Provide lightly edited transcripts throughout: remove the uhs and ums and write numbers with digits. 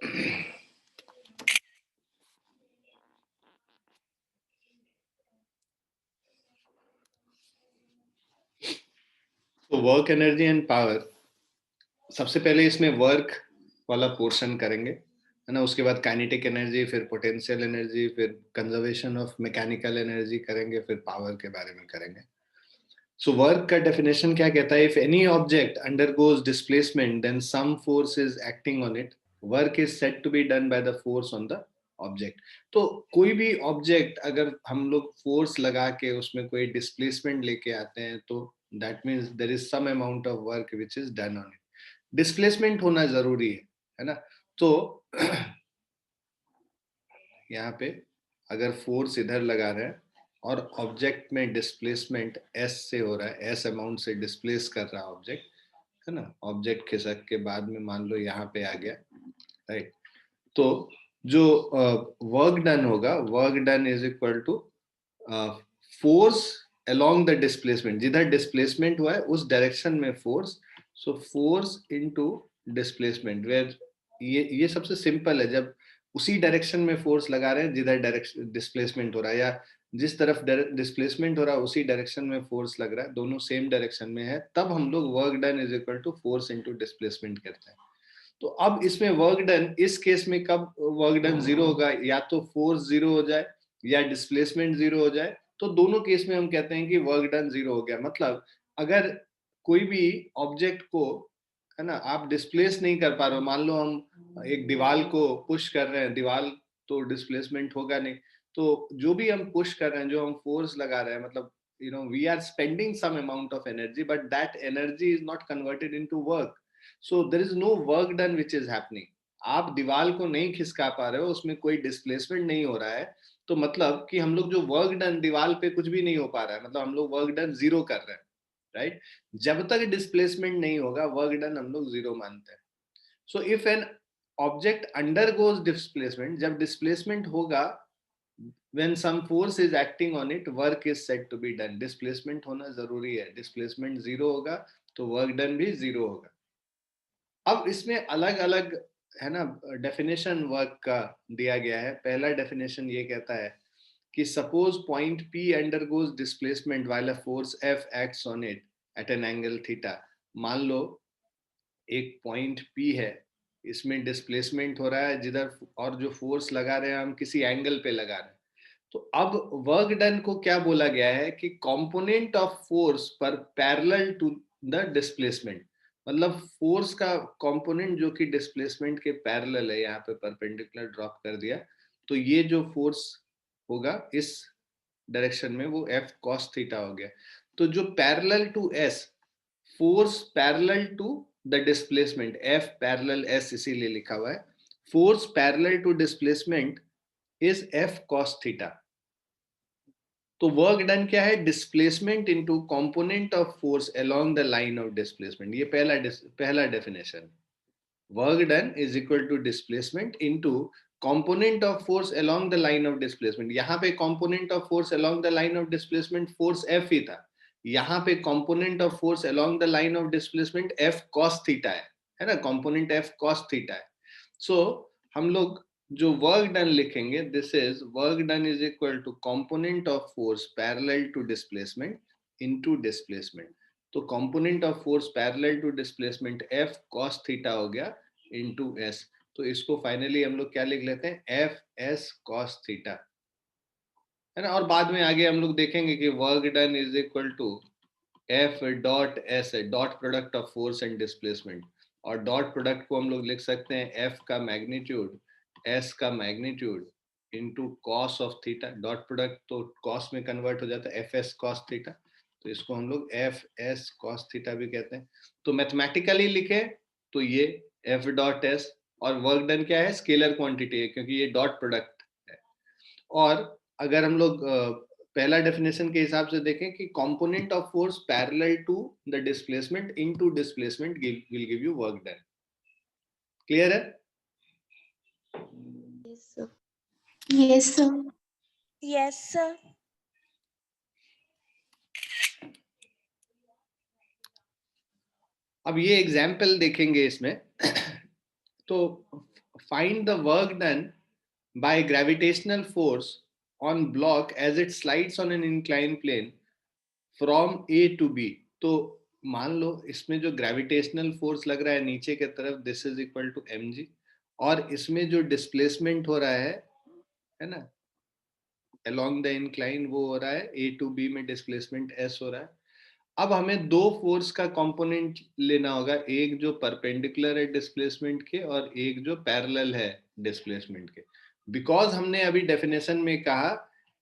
तो work energy and power, सबसे पहले इसमें वर्क वाला पोर्शन करेंगे, है ना। उसके बाद काइनेटिक एनर्जी, फिर पोटेंशियल एनर्जी, फिर कंजर्वेशन ऑफ मैकेनिकल एनर्जी करेंगे, फिर पावर के बारे में करेंगे। सो वर्क का डेफिनेशन क्या कहता है? If any object undergoes displacement then some force is acting on it, work is said to be done by the force on the object. तो कोई भी ऑब्जेक्ट अगर हम लोग फोर्स लगा के उसमें कोई डिस्प्लेसमेंट लेके आते हैं, तो that means there is some amount of work which is done on it. Displacement होना जरूरी है ना। तो यहाँ पे अगर फोर्स इधर लगा रहे हैं और ऑब्जेक्ट में डिस्प्लेसमेंट एस से हो रहा है, एस अमाउंट से डिस्प्लेस कर रहा है ऑब्जेक्ट, है ना। ऑब्जेक्ट खिसक के बाद में मान लो यहाँ पे आ गया, राइट। तो जो वर्क डन होगा, work done is equal to force along the displacement, जिधर डिस्प्लेसमेंट हुआ है उस डायरेक्शन में force, so force into displacement, where ये सबसे सिंपल है। जब उसी डायरेक्शन में फोर्स लगा रहे हैं जिधर डायरेक्शन डिस्प्लेसमेंट हो रहा है, या जिस तरफ डिस्प्लेसमेंट हो रहा है उसी डायरेक्शन में फोर्स लग रहा है, दोनों सेम डायरेक्शन में है, तब हम लोग work done is equal to force into displacement करते हैं। तो अब इसमें वर्क डन, इस केस में कब वर्क डन जीरो होगा? या तो फोर्स जीरो हो जाए या डिस्प्लेसमेंट जीरो हो जाए, तो दोनों केस में हम कहते हैं कि वर्क डन जीरो हो गया। मतलब अगर कोई भी ऑब्जेक्ट को, है ना, आप डिस्प्लेस नहीं कर पा रहे हो, मान लो हम एक दीवार को पुश कर रहे हैं, दीवार तो डिस्प्लेसमेंट होगा नहीं, तो जो भी हम पुश कर रहे हैं, जो हम फोर्स लगा रहे हैं, मतलब we are spending some amount of energy, but that energy is not converted into work, so there is no work done which is happening. आप दीवार को नहीं खिसका पा रहे हो, उसमें कोई डिस्प्लेसमेंट नहीं हो रहा है, तो मतलब कि हम लोग जो वर्क डन, दीवार पे कुछ भी नहीं हो पा रहा है, मतलब हम लोग वर्क डन जीरो कर रहे हैं, राइट। जब तक डिस्प्लेसमेंट नहीं होगा वर्क डन हम लोग जीरो मानते हैं। So if an object undergoes displacement, जब डिस्प्लेसमेंट होगा, when some force is acting on it, work is said to be done. Displacement होना जरूरी है, डिस्प्लेसमेंट जीरो होगा तो वर्क डन भी जीरो होगा। अब इसमें अलग अलग, है ना, डेफिनेशन वर्क का दिया गया है। पहला डेफिनेशन ये कहता है कि suppose point P undergoes displacement while a force F acts on it at an angle theta. मान लो एक पॉइंट P है, इसमें डिस्प्लेसमेंट हो रहा है जिधर, और जो फोर्स लगा रहे हैं हम किसी एंगल पे लगा रहे हैं। तो अब वर्क डन को क्या बोला गया है कि कंपोनेंट ऑफ फोर्स पर पैरेलल टू द डिस्प्लेसमेंट, मतलब फोर्स का कंपोनेंट जो कि डिस्प्लेसमेंट के पैरेलल है, यहाँ पे परपेंडिकुलर ड्रॉप कर दिया, तो ये जो फोर्स होगा इस डायरेक्शन में वो F cos थीटा हो गया। तो जो parallel to S, force parallel to the displacement, F parallel S इसीलिए लिखा हुआ है, force parallel to displacement is F cos theta. तो वर्क डन क्या है? Displacement into component of force along the line of displacement. ये पहला definition. Work done is equal to displacement into component of force along the line of displacement. यहाँ पे component of force along the line of displacement force F ही था, यहाँ पे component of force along the line of displacement F cos theta है ना, component F cos theta है। सो हम लोग जो वर्क डन लिखेंगे, this is work done is equal to component of force parallel to displacement into displacement. तो component of force parallel to displacement F cos theta हो गया इनटू S। तो इसको फाइनली हम लोग क्या लिख लेते हैं? F S cos थीटा, है ना। और बाद में आगे हम लोग देखेंगे कि work done is equal to F dot S है, dot product of force and displacement, और डॉट प्रोडक्ट को हम लोग लिख सकते हैं F का मैग्नीट्यूड S का magnitude into cos of theta. Dot product तो कॉस में कन्वर्ट हो जाता है, FS cos थीटा, तो इसको हम लोग FS cos थीटा भी कहते हैं। तो मैथमेटिकली लिखे तो ये F डॉट S, और वर्क डन क्या है? स्केलर क्वांटिटी है क्योंकि ये डॉट प्रोडक्ट है। और अगर हम लोग पहला डेफिनेशन के हिसाब से देखें कि component of force parallel to the displacement into displacement will give you work done. Clear है? Yes, sir. Yes, sir. Yes, sir. अब ये एग्जाम्पल देखेंगे इसमें तो find the work done by gravitational force on block as it slides on an incline plane from A to B. तो मान लो इसमें जो ग्रेविटेशनल फोर्स लग रहा है नीचे की तरफ, this is equal to mg, और इसमें जो डिस्प्लेसमेंट हो रहा है ना, along the incline, वो हो रहा है a to b में डिस्प्लेसमेंट s हो रहा है। अब हमें दो फोर्स का कंपोनेंट लेना होगा, एक जो परपेंडिकुलर है डिस्प्लेसमेंट के और एक जो पैरेलल है डिस्प्लेसमेंट के। बिकॉज हमने अभी डेफिनेशन में कहा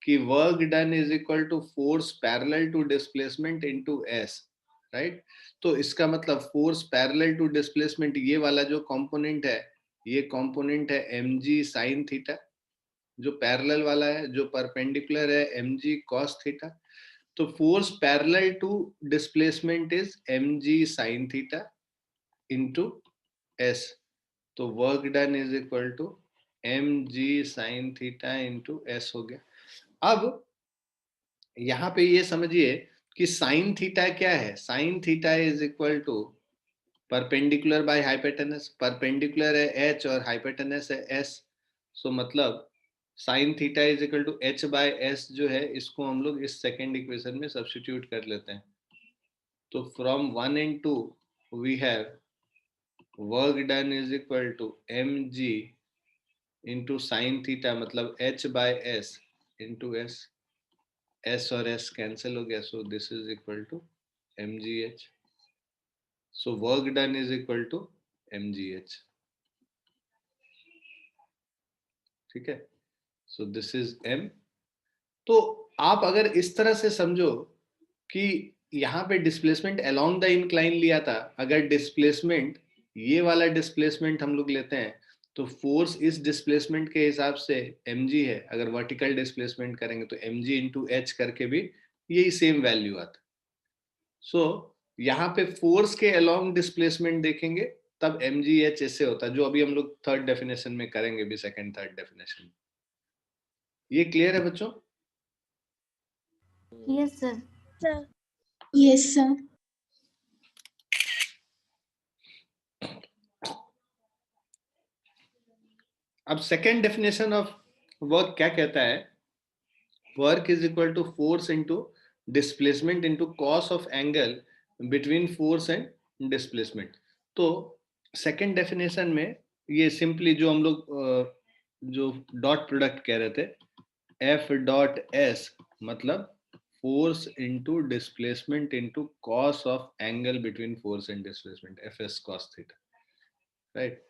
कि work done is equal to force parallel to displacement into S, right. तो इसका मतलब फोर्स पैरेलल टू डिस्प्लेसमेंट, ये वाला जो कंपोनेंट है, ये कंपोनेंट है mg sin थीटा, जो पैरेलल वाला है, जो परपेंडिकुलर है mg cos थीटा। तो force parallel to displacement is mg sin theta into s। तो work done is equal to mg sin theta into s हो गया। अब यहाँ पे ये समझिए कि साइन थीटा क्या है। Sine theta is equal to perpendicular by hypotenuse. Perpendicular है h और हाइपोटेनस है s। सो मतलब sine theta is equal to h by s जो है, इसको हम लोग इस सेकेंड इक्वेशन में सब्स्टिट्यूट कर लेते हैं। तो from 1 and 2 we have work done is equal to mg into sine theta, मतलब h by s into s। s और s कैंसिल हो गया, so this is equal to mgh। So work done is equal to mgh, ठीक है। So this is m। तो आप अगर इस तरह से समझो कि यहाँ पे डिस्प्लेसमेंट अलोंग द इंक्लाइन लिया था, अगर डिस्प्लेसमेंट ये वाला डिस्प्लेसमेंट हम लोग लेते हैं तो फोर्स इस डिस्प्लेसमेंट के हिसाब से mg है। अगर वर्टिकल डिस्प्लेसमेंट करेंगे तो mg इंटू h करके भी यही सेम वैल्यू आता। सो यहाँ पे फोर्स के अलोंग डिस्प्लेसमेंट देखेंगे तब mg h ऐसे होता है, जो अभी हम लोग थर्ड डेफिनेशन में करेंगे भी, सेकंड थर्ड डेफिनेशन। ये क्लियर है बच्चों? Yes, sir. Sir. Yes, sir. अब सेकेंड डेफिनेशन ऑफ वर्क क्या कहता है? Work is equal to force into displacement into cos of angle between force and displacement. तो सेकेंड डेफिनेशन में ये सिंपली जो हम लोग जो डॉट प्रोडक्ट कह रहे थे, एफ डॉट एस मतलब force into displacement into cos of angle between force and displacement, F S cos theta, right.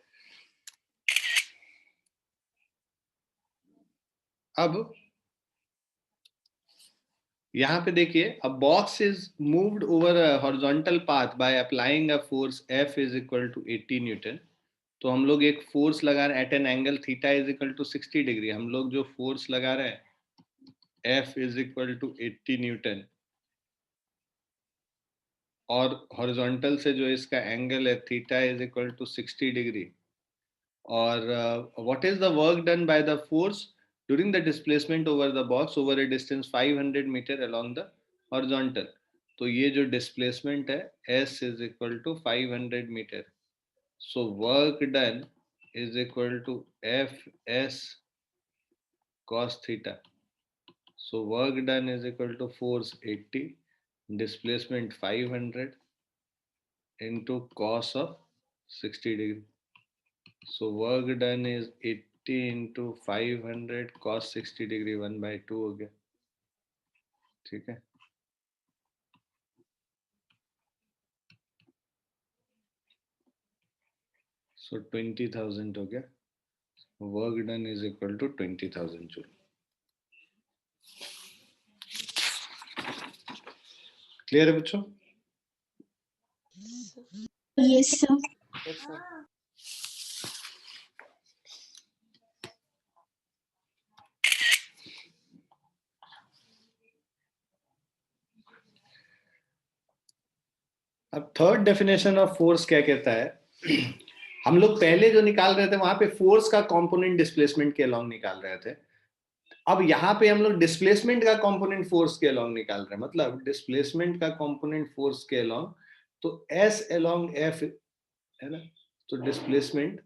अब यहाँ पे देखिए, a box is moved over a horizontal path by applying a force F is equal to 80 newton. तो हम लोग एक force लगा रहे हैं at an angle theta is equal to 60 degree. हम लोग जो फोर्स लगा रहे हैं F is equal to 80 newton, और हॉरिजॉन्टल से जो इसका एंगल है theta is equal to 60 degree. और what is the work done by the force during the displacement over the box over a distance 500 meter along the horizontal। तो ये जो displacement है s is equal to 500 meter। so work done is equal to fs cos theta। so work done is equal to force 80, displacement 500 into cos of 60 degree। so work done is 80 into 500 cos 60 degree 1/2 हो गया, ठीक है। सो 20,000 हो गया। Work done is equal to 20,000 joule. Clear है बच्चों? Yes, sir. Yes, sir. अब third definition of force क्या कहता है? हम लोग पहले जो निकाल रहे थे वहां पे फोर्स का कंपोनेंट डिस्प्लेसमेंट के अलोंग निकाल रहे थे। अब यहाँ पे हम लोग डिस्प्लेसमेंट का कंपोनेंट फोर्स के अलोंग निकाल रहे हैं। मतलब डिस्प्लेसमेंट का कंपोनेंट फोर्स के अलोंग, तो एस अलोंग एफ है ना। तो डिस्प्लेसमेंट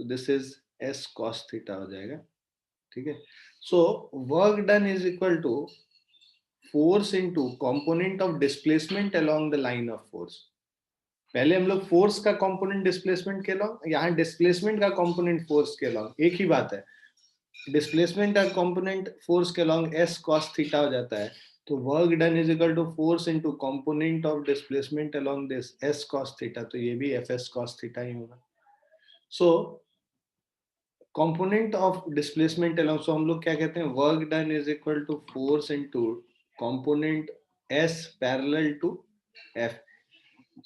तो this is s cos theta हो जाएगा, ठीक है। So work done is equal to force into component of displacement along the line of force. पहले हम लोग फोर्स का कंपोनेंट डिस्प्लेसमेंट के अलोंग, यहाँ डिस्प्लेसमेंट का कंपोनेंट फोर्स के अलोंग, एक ही बात है। डिस्प्लेसमेंट का कंपोनेंट फोर्स के अलोंग s cos थीटा हो जाता है, तो work done is equal to force into component of displacement along this s cos theta, तो ये भी fs cos थीटा ही होगा। So component of displacement along, so हम लोग क्या कहते हैं, work done is equal to force into component s parallel to f।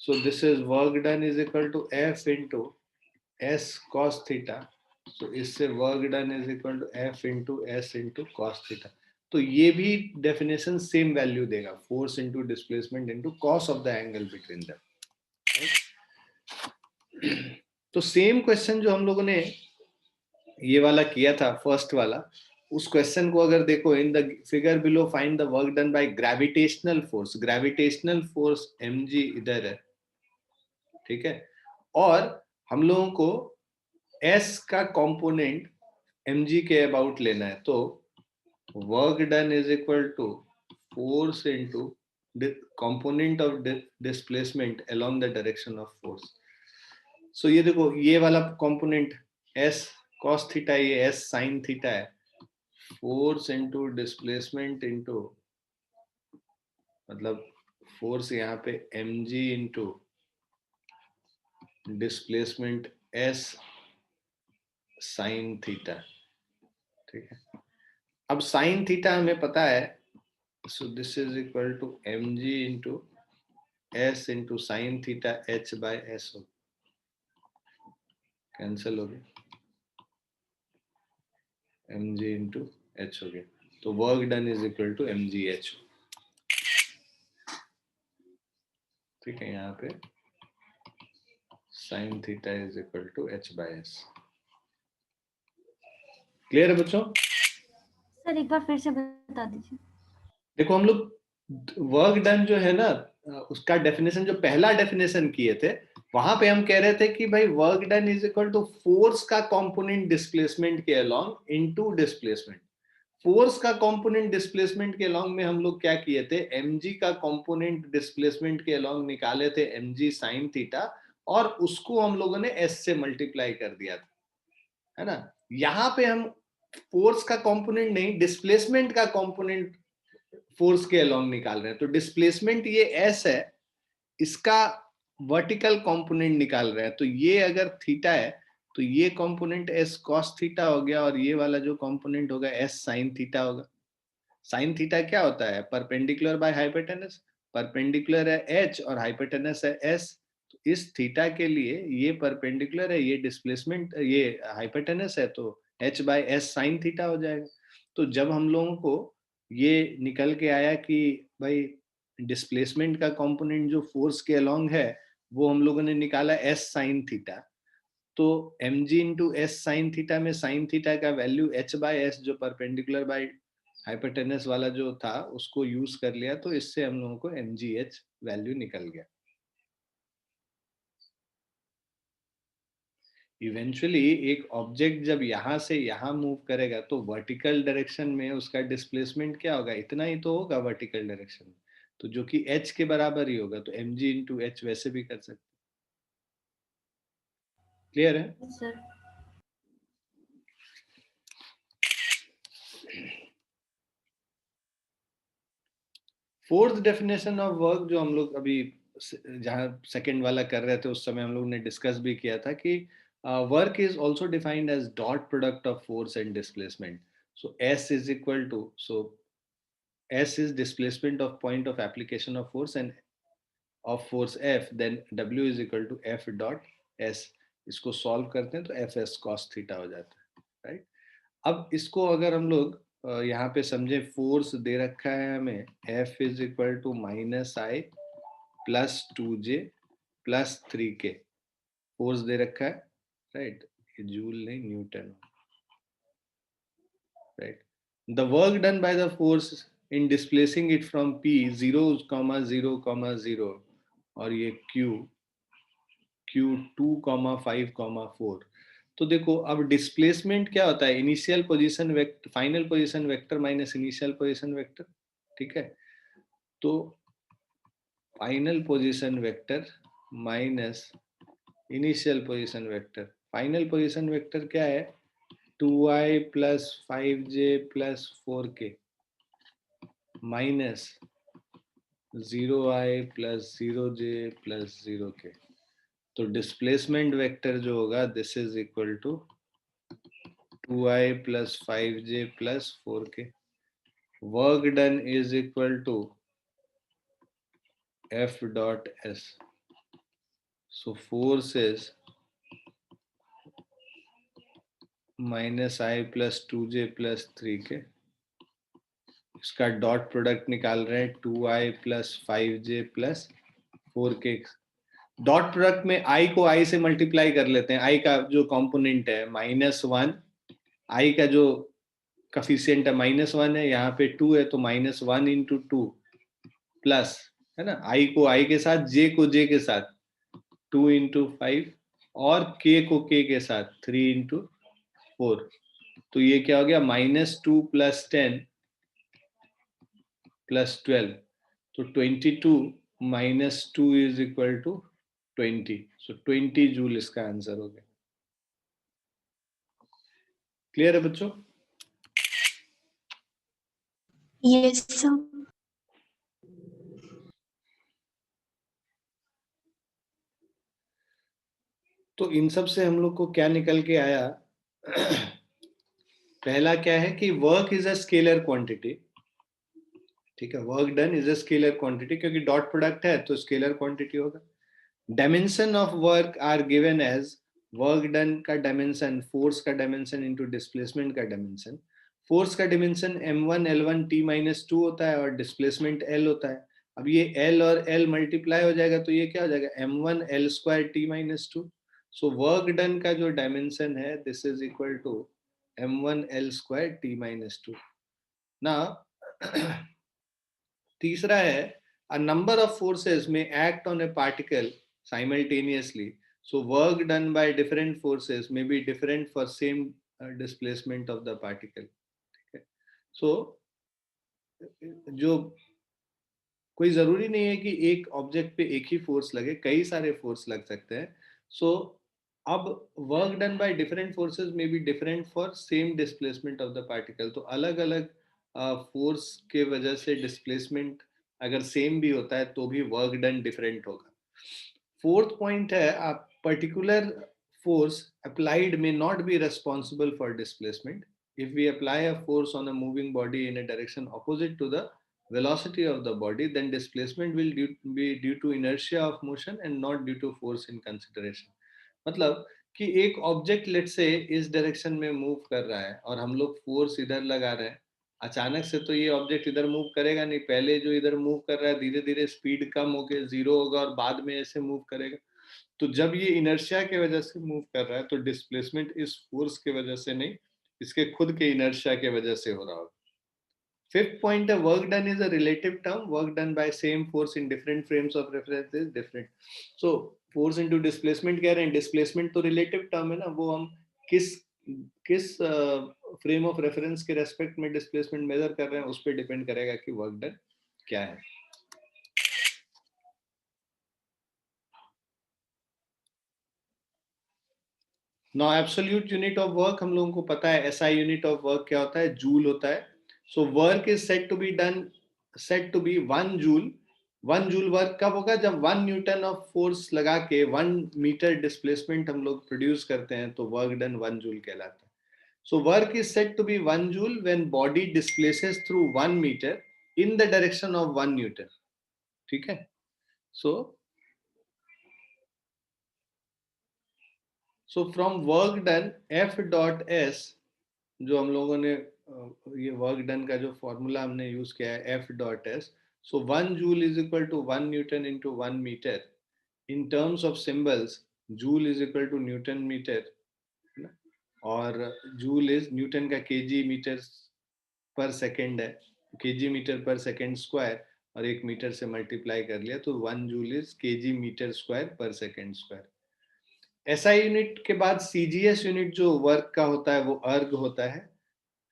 So this is work done is equal to F into S cos theta. So इससे work done is equal to F into S into cos theta. तो ये भी definition same value देगा, force into displacement into cos of the angle between them. Right? तो same question जो हम लोगों ने ये वाला किया था फर्स्ट वाला, उस क्वेश्चन को अगर देखो, in the figure below find the work done by gravitational force. Gravitational force mg इधर है, ठीक है, और हम लोगों को s का कंपोनेंट mg के अबाउट लेना है, तो work done is equal to force into component of displacement along the direction of force. So ये देखो, ये वाला कंपोनेंट s cos थीटा, ये s sin थीटा है, फोर्स इनटू डिस्प्लेसमेंट इनटू, मतलब फोर्स यहाँ पे mg into displacement s sine theta, ठीक है। अब साइन थीटा हमें पता है, so this is equal to mg into s into sine theta h by s हो, कैंसिल हो गया, mg इंटू h हो गया, तो work done is equal to mg h, ठीक है। यहाँ पे sine theta is equal to h by s। Clear है बच्चों? सर एक बार फिर से बता दीजिए। देखो, हम लोग वर्क डन जो है ना, उसका डेफिनेशन जो पहला डेफिनेशन किए थे, वहां पे हम कह रहे थे कि भाई work done is equal to force का कंपोनेंट डिस्प्लेसमेंट के अलोंग इनटू डिस्प्लेसमेंट। फोर्स का कंपोनेंट डिस्प्लेसमेंट के अलोंग में हम लोग क्या किए थे, mg का कंपोनेंट डिस्प्लेसमेंट के अलोंग निकाले थे mg साइन थीटा, और उसको हम लोगों ने s से मल्टीप्लाई कर दिया था, है ना। यहाँ पे हम फोर्स का कंपोनेंट नहीं, डिस्प्लेसमेंट का कंपोनेंट फोर्स के अलोंग निकाल रहे हैं, तो डिस्प्लेसमेंट ये s है, इसका वर्टिकल कंपोनेंट निकाल रहे हैं, तो ये अगर थीटा है तो ये कंपोनेंट s cos थीटा हो गया, और ये वाला जो कंपोनेंट होगा s sin थीटा होगा। sin थीटा क्या होता है, परपेंडिकुलर बाय हाइपोटेनस, परपेंडिकुलर है h और हाइपोटेनस है s, तो इस थीटा के लिए ये परपेंडिकुलर है, ये डिस्प्लेसमेंट, ये हाइपोटेनस है, तो h by s sin theta हो जाएगा। तो जब हम लोगों को ये निकल के आया कि भाई डिस्प्लेसमेंट का कंपोनेंट जो फोर्स के अलोंग है, वो हम लोगों ने निकाला s sin थीटा, तो mg into S sine theta में साइन थीटा का वैल्यू h बाय s जो परपेंडिकुलर बाय हाइपोटेनस वाला जो था उसको यूज कर लिया, तो इससे हम लोगों को mgh वैल्यू निकल गया। इवेंचुअली एक ऑब्जेक्ट जब यहाँ से यहाँ मूव करेगा तो वर्टिकल डायरेक्शन में उसका डिस्प्लेसमेंट क्या होगा, इतना ही तो होगा वर्टिकल डायरेक्शन में, तो जो कि h के बराबर ही होगा, तो mg इंटू h वैसे भी कर सकते। क्लियर है? Sir fourth definition of work जो हम लोग अभी जहाँ सेकंड वाला कर रहे थे उस समय हम लोग ने डिस्कस भी किया था कि work is also defined as dot product of force and displacement. So S is equal to, so S is displacement of point of application of force and of force F, then W is equal to F dot S. इसको solve करते हैं तो F S cos theta हो जाता है, right. अब इसको अगर हम लोग यहाँ पे समझे, फोर्स दे रखा है हमें F is equal to -I plus 2J plus 3K, force दे रखा है, राइट। ये जूल नहीं, newton, right. The work done by the force in displacing it from P 0,0,0 और ये Q 2,5,4, तो देखो अब डिस्प्लेसमेंट क्या होता है, initial position vector, final position vector minus initial position vector, ठीक है। तो final position vector minus initial position vector, final position vector क्या है, 2i plus 5j plus 4k minus 0i plus 0j plus 0k। तो displacement vector जो होगा this is equal to 2i plus 5j plus 4k। Work done is equal to f dot s। so force is minus i plus 2j plus 3k। इसका dot product निकाल रहे हैं 2i plus 5j plus 4k। Dot product में i को i से multiply कर लेते हैं, i का जो कंपोनेंट है -1, i का जो कफिशियंट है -1 है, यहाँ पे 2 है तो -1 इंटू 2 प्लस, है ना, i को i के साथ, j को j के साथ 2 इंटू 5 और k को k के साथ 3 इंटू 4। तो ये क्या हो गया, -2 प्लस 10 प्लस 12, तो 22 minus 2 is equal to 20। So 20 joule इसका आंसर हो गया। क्लियर है बच्चों? Yes, sir. तो इन सब से हम लोग को क्या निकल के आया, पहला क्या है कि work is a scalar quantity, ठीक है, work done is a scalar quantity, क्योंकि डॉट प्रोडक्ट है तो स्केलर क्वांटिटी होगा। Dimension of work are given as, work done का डायमेंशन फोर्स का डायमेंशन इंटू डिस्प्लेसमेंट का डायमेंशन। फोर्स का डायमेंशन m1 l1 t-2 होता है और डिस्प्लेसमेंट l होता है। अब ये l और l मल्टीप्लाई हो जाएगा तो ये क्या हो जाएगा, m1 l square t-2। So work done का जो डायमेंशन है this is equal to m1 l square t-2। ना तीसरा है, a number of forces may act on a particle simultaneously, so work done by different forces may be different for same displacement of the particle, ठीक है। so जो कोई जरूरी नहीं है कि एक ऑब्जेक्ट पे एक ही फोर्स लगे, कई सारे फोर्स लग सकते हैं। सो अब work done by different forces में be different for same displacement of the particle. तो अलग अलग फोर्स के वजह से डिस्प्लेसमेंट अगर सेम भी होता है तो भी वर्क डन डिफरेंट होगा। फोर्थ पॉइंट है, आप particular force applied may not be responsible for displacement. If we apply a force on a moving body in a direction opposite to the velocity of the body, then displacement will be due to inertia of motion and not due to force in consideration. मतलब कि एक object late से इस direction में move कर रहा है और हम लोग फोर्स इधर लगा रहे हैं, अचानक से तो ये ऑब्जेक्ट इधर मूव करेगा नहीं, पहले जो इधर मूव कर रहा है धीरे धीरे स्पीड कम होकर जीरो होगा और बाद में ऐसे मूव करेगा। तो जब ये इनर्शिया के वजह से मूव कर रहा है तो डिस्प्लेसमेंट इस फोर्स के वजह से नहीं, इसके खुद के इनर्शिया के वजह से हो रहा होगा। फिफ्थ पॉइंट है, work done is a relative term, work done bye same force in different frames of reference is different. So force into displacement कह रहे हैं, डिस्प्लेसमेंट तो रिलेटिव टर्म है ना, वो हम किस किस फ्रेम ऑफ रेफरेंस के रेस्पेक्ट में डिस्प्लेसमेंट मेजर कर रहे हैं उस पर डिपेंड करेगा कि वर्क डन क्या है। Now absolute unit of work हम लोगों को पता है, एसआई यूनिट ऑफ वर्क क्या होता है, जूल होता है। So work is said to be done, said to be 1 joule. 1 joule work कब होगा, जब 1 न्यूटन ऑफ फोर्स लगा के 1 मीटर डिस्प्लेसमेंट हम लोग प्रोड्यूस करते हैं तो वर्क डन 1 जूल कहलाता है। So work is said to be 1 joule when body displaces through 1 metre in the direction of 1 newton, ठीक है। So from work done F dot S, जो हम लोगों ने ये वर्क डन का जो फॉर्मूला हमने यूज किया है F dot S, so 1 joule is equal to 1 newton into 1 metre. In terms of symbols joule is equal to newton metre, और जूल इज न्यूटन का केजी मीटर पर सेकेंड है, KG metre per second square, और 1 metre से multiply कर लिया तो 1 joule is KG metre square per second square. SI unit के बाद सीजीएस यूनिट जो वर्क का होता है वो अर्ग होता है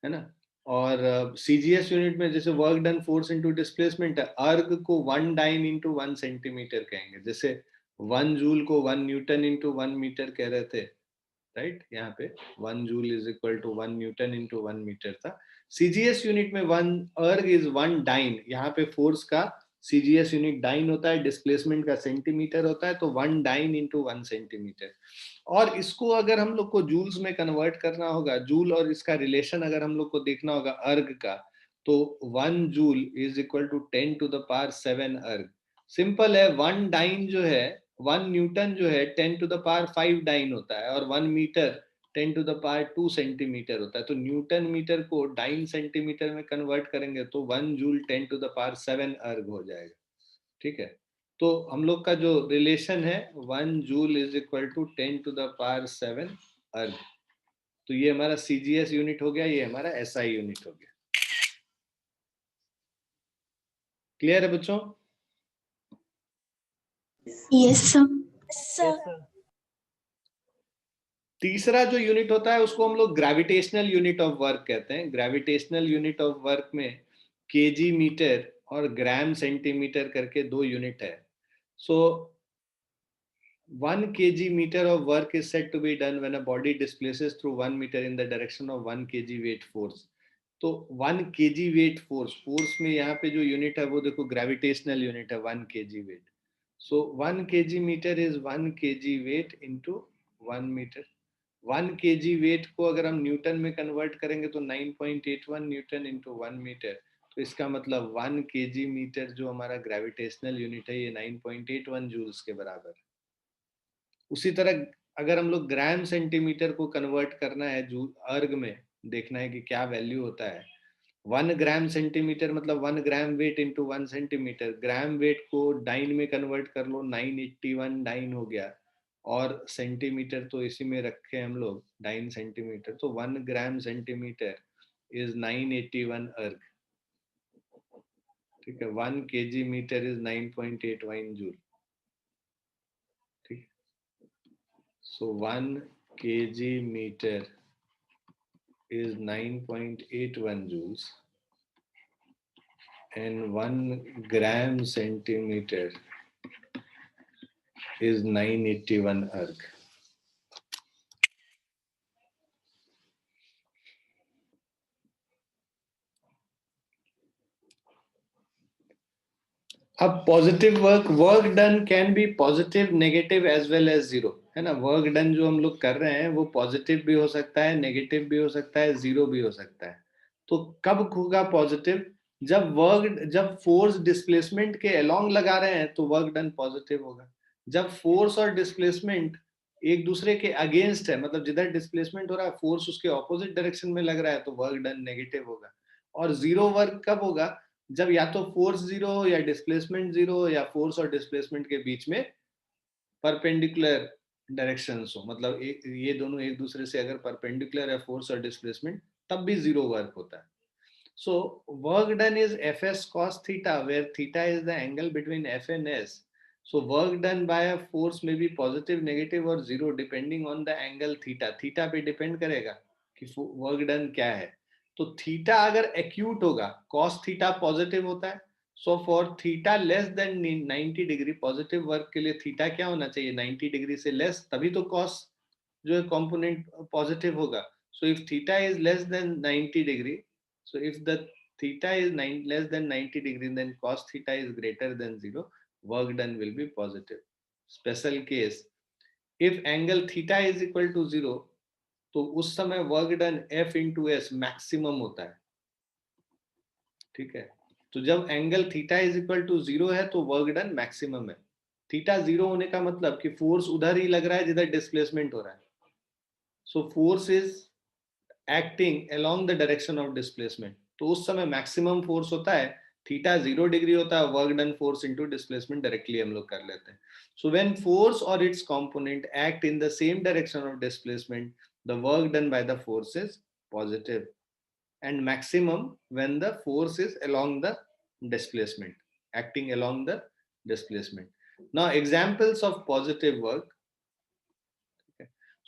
ना। और सीजीएस यूनिट में जैसे work done force into displacement है, अर्ग को 1 डाइन इंटू 1 सेंटीमीटर कहेंगे, जैसे 1 जूल को 1 न्यूटन इंटू 1 मीटर कह रहे थे, राइट। यहाँ पे 1 joule is equal to 1 newton into 1 metre था। सीजीएस यूनिट में 1 अर्ग इज 1 डाइन, यहाँ पे फोर्स का सीजीएस यूनिट डाइन होता है, डिस्प्लेसमेंट का सेंटीमीटर होता है, तो 1 डाइन इंटू 1 सेंटीमीटर। और इसको अगर हम लोग को जूल्स में कन्वर्ट करना होगा, जूल और इसका रिलेशन अगर हम लोग को देखना होगा अर्ग का, तो 1 joule is equal to 10 to the power 7 erg. Simple है, 1 डाइन जो है, 1 न्यूटन जो है 10 टू द पावर 5 डाइन होता है, और 1 metre 10 to the power 2 centimetre होता है। तो न्यूटन मीटर को डाइन सेंटीमीटर में कन्वर्ट करेंगे तो 1 जूल 10 टू द पावर 7 अर्ग हो जाएगा, ठीक है। तो हम लोग का जो रिलेशन है 1 joule is equal to 10 to the power 7 erg. तो ये हमारा सीजीएस यूनिट हो गया, ये हमारा एसआई यूनिट हो गया। क्लियर है बच्चों? Yes, sir. sir, तीसरा जो यूनिट होता है उसको हम लोग ग्रेविटेशनल यूनिट ऑफ वर्क कहते हैं। ग्रेविटेशनल यूनिट ऑफ वर्क में केजी मीटर और ग्राम सेंटीमीटर करके 2 यूनिट है। सो 1 kg meter of work is said to be done when a body displaces through 1 meter in the direction of 1 kg weight force। तो 1 kg weight force में यहाँ पे जो unit है वो देखो ग्रेविटेशनल यूनिट है 1 kg weight। So 1 kg metre is 1 kg weight into 1 metre. 1 kg weight को अगर हम न्यूटन में कन्वर्ट करेंगे तो 9.81 न्यूटन इंटू 1 मीटर। तो इसका मतलब 1 kg मीटर जो हमारा ग्रेविटेशनल यूनिट है ये 9.81 जूल्स के बराबर है। उसी तरह अगर हम लोग ग्राम सेंटीमीटर को कन्वर्ट करना है जूल अर्ग में, देखना है कि क्या वैल्यू होता है। 1 ग्राम सेंटीमीटर मतलब 1 gram weight into 1 centimetre. Gram weight को डाइन में कन्वर्ट कर लो, 981 डाइन हो गया, और सेंटीमीटर तो इसी में रखे हम लोग डाइन सेंटीमीटर, तो 1 ग्राम सेंटीमीटर इज 981 अर्ग, ठीक है। 1 केजी मीटर इज 9.81 जूल, ठीक। So 1 kg meter is 9.81 joules and 1 gram centimeter is 981 erg। अब positive work done can be positive, negative as well as zero, है ना। वर्क डन जो हम लोग कर रहे हैं वो पॉजिटिव भी हो सकता है, नेगेटिव भी हो सकता है, जीरो भी हो सकता है। तो कब होगा पॉजिटिव? जब फोर्स डिस्प्लेसमेंट के अलोंग लगा रहे हैं तो वर्क डन पॉजिटिव होगा। जब फोर्स और डिस्प्लेसमेंट एक दूसरे के अगेंस्ट है, मतलब जिधर डिस्प्लेसमेंट हो रहा है फोर्स उसके ऑपोजिट डायरेक्शन में लग रहा है, तो वर्क डन नेगेटिव होगा। और जीरो वर्क कब होगा? जब या तो फोर्स जीरो हो या डिस्प्लेसमेंट जीरो हो, या फोर्स और डिस्प्लेसमेंट के बीच में परपेंडिकुलर डायरेक्शंस हो, मतलब ये दोनों एक दूसरे से अगर परपेंडिकुलर है फोर्स और डिस्प्लेसमेंट, तब भी जीरो वर्क होता है। So work done is Fs cos theta, where theta is the angle between F and S. So work done by a force may be positive, negative or zero depending on the angle theta. Theta पे depend करेगा कि work done क्या है। तो theta अगर acute होगा, cos theta positive होता है। So for theta less than 90 degree, positive work के लिए थीटा क्या होना चाहिए? 90 डिग्री से लेस, तभी तो cos जो है कंपोनेंट पॉजिटिव होगा। So if theta is less than 90 degree, so if the theta is less than 90 degree, then cos theta is greater than 0, work done will be positive. Special case, if angle theta is equal to 0, तो उस समय work done F into S maximum होता है, ठीक है। तो जब angle theta is equal to 0 है तो वर्क डन मैक्सिमम है। थीटा 0 होने का मतलब कि फोर्स उधर ही लग रहा है जिधर डिस्प्लेसमेंट हो रहा है। So force is acting along the direction of displacement, तो उस समय मैक्सिमम फोर्स होता है। थीटा 0 डिग्री होता है, work done force into displacement directly हम लोग कर लेते हैं। सो व्हेन फोर्स और it's component act in the same direction of displacement, the work done by the force is positive, and maximum when the force is along the displacement, acting along the displacement. Now examples of positive work,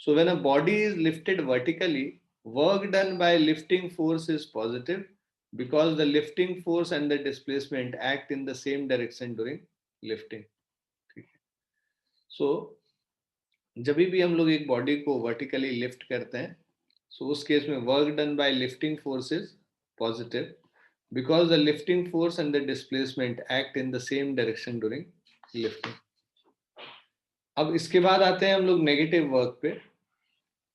So when a body is lifted vertically, work done by lifting force is positive because the lifting force and the displacement act in the same direction during lifting. So जब भी हम लोग एक body को vertically lift करते हैं, सो उस case में work done bye lifting force is positive because the lifting force and the displacement act in the same direction during lifting. अब इसके बाद आते हैं हम लोग नेगेटिव वर्क पे.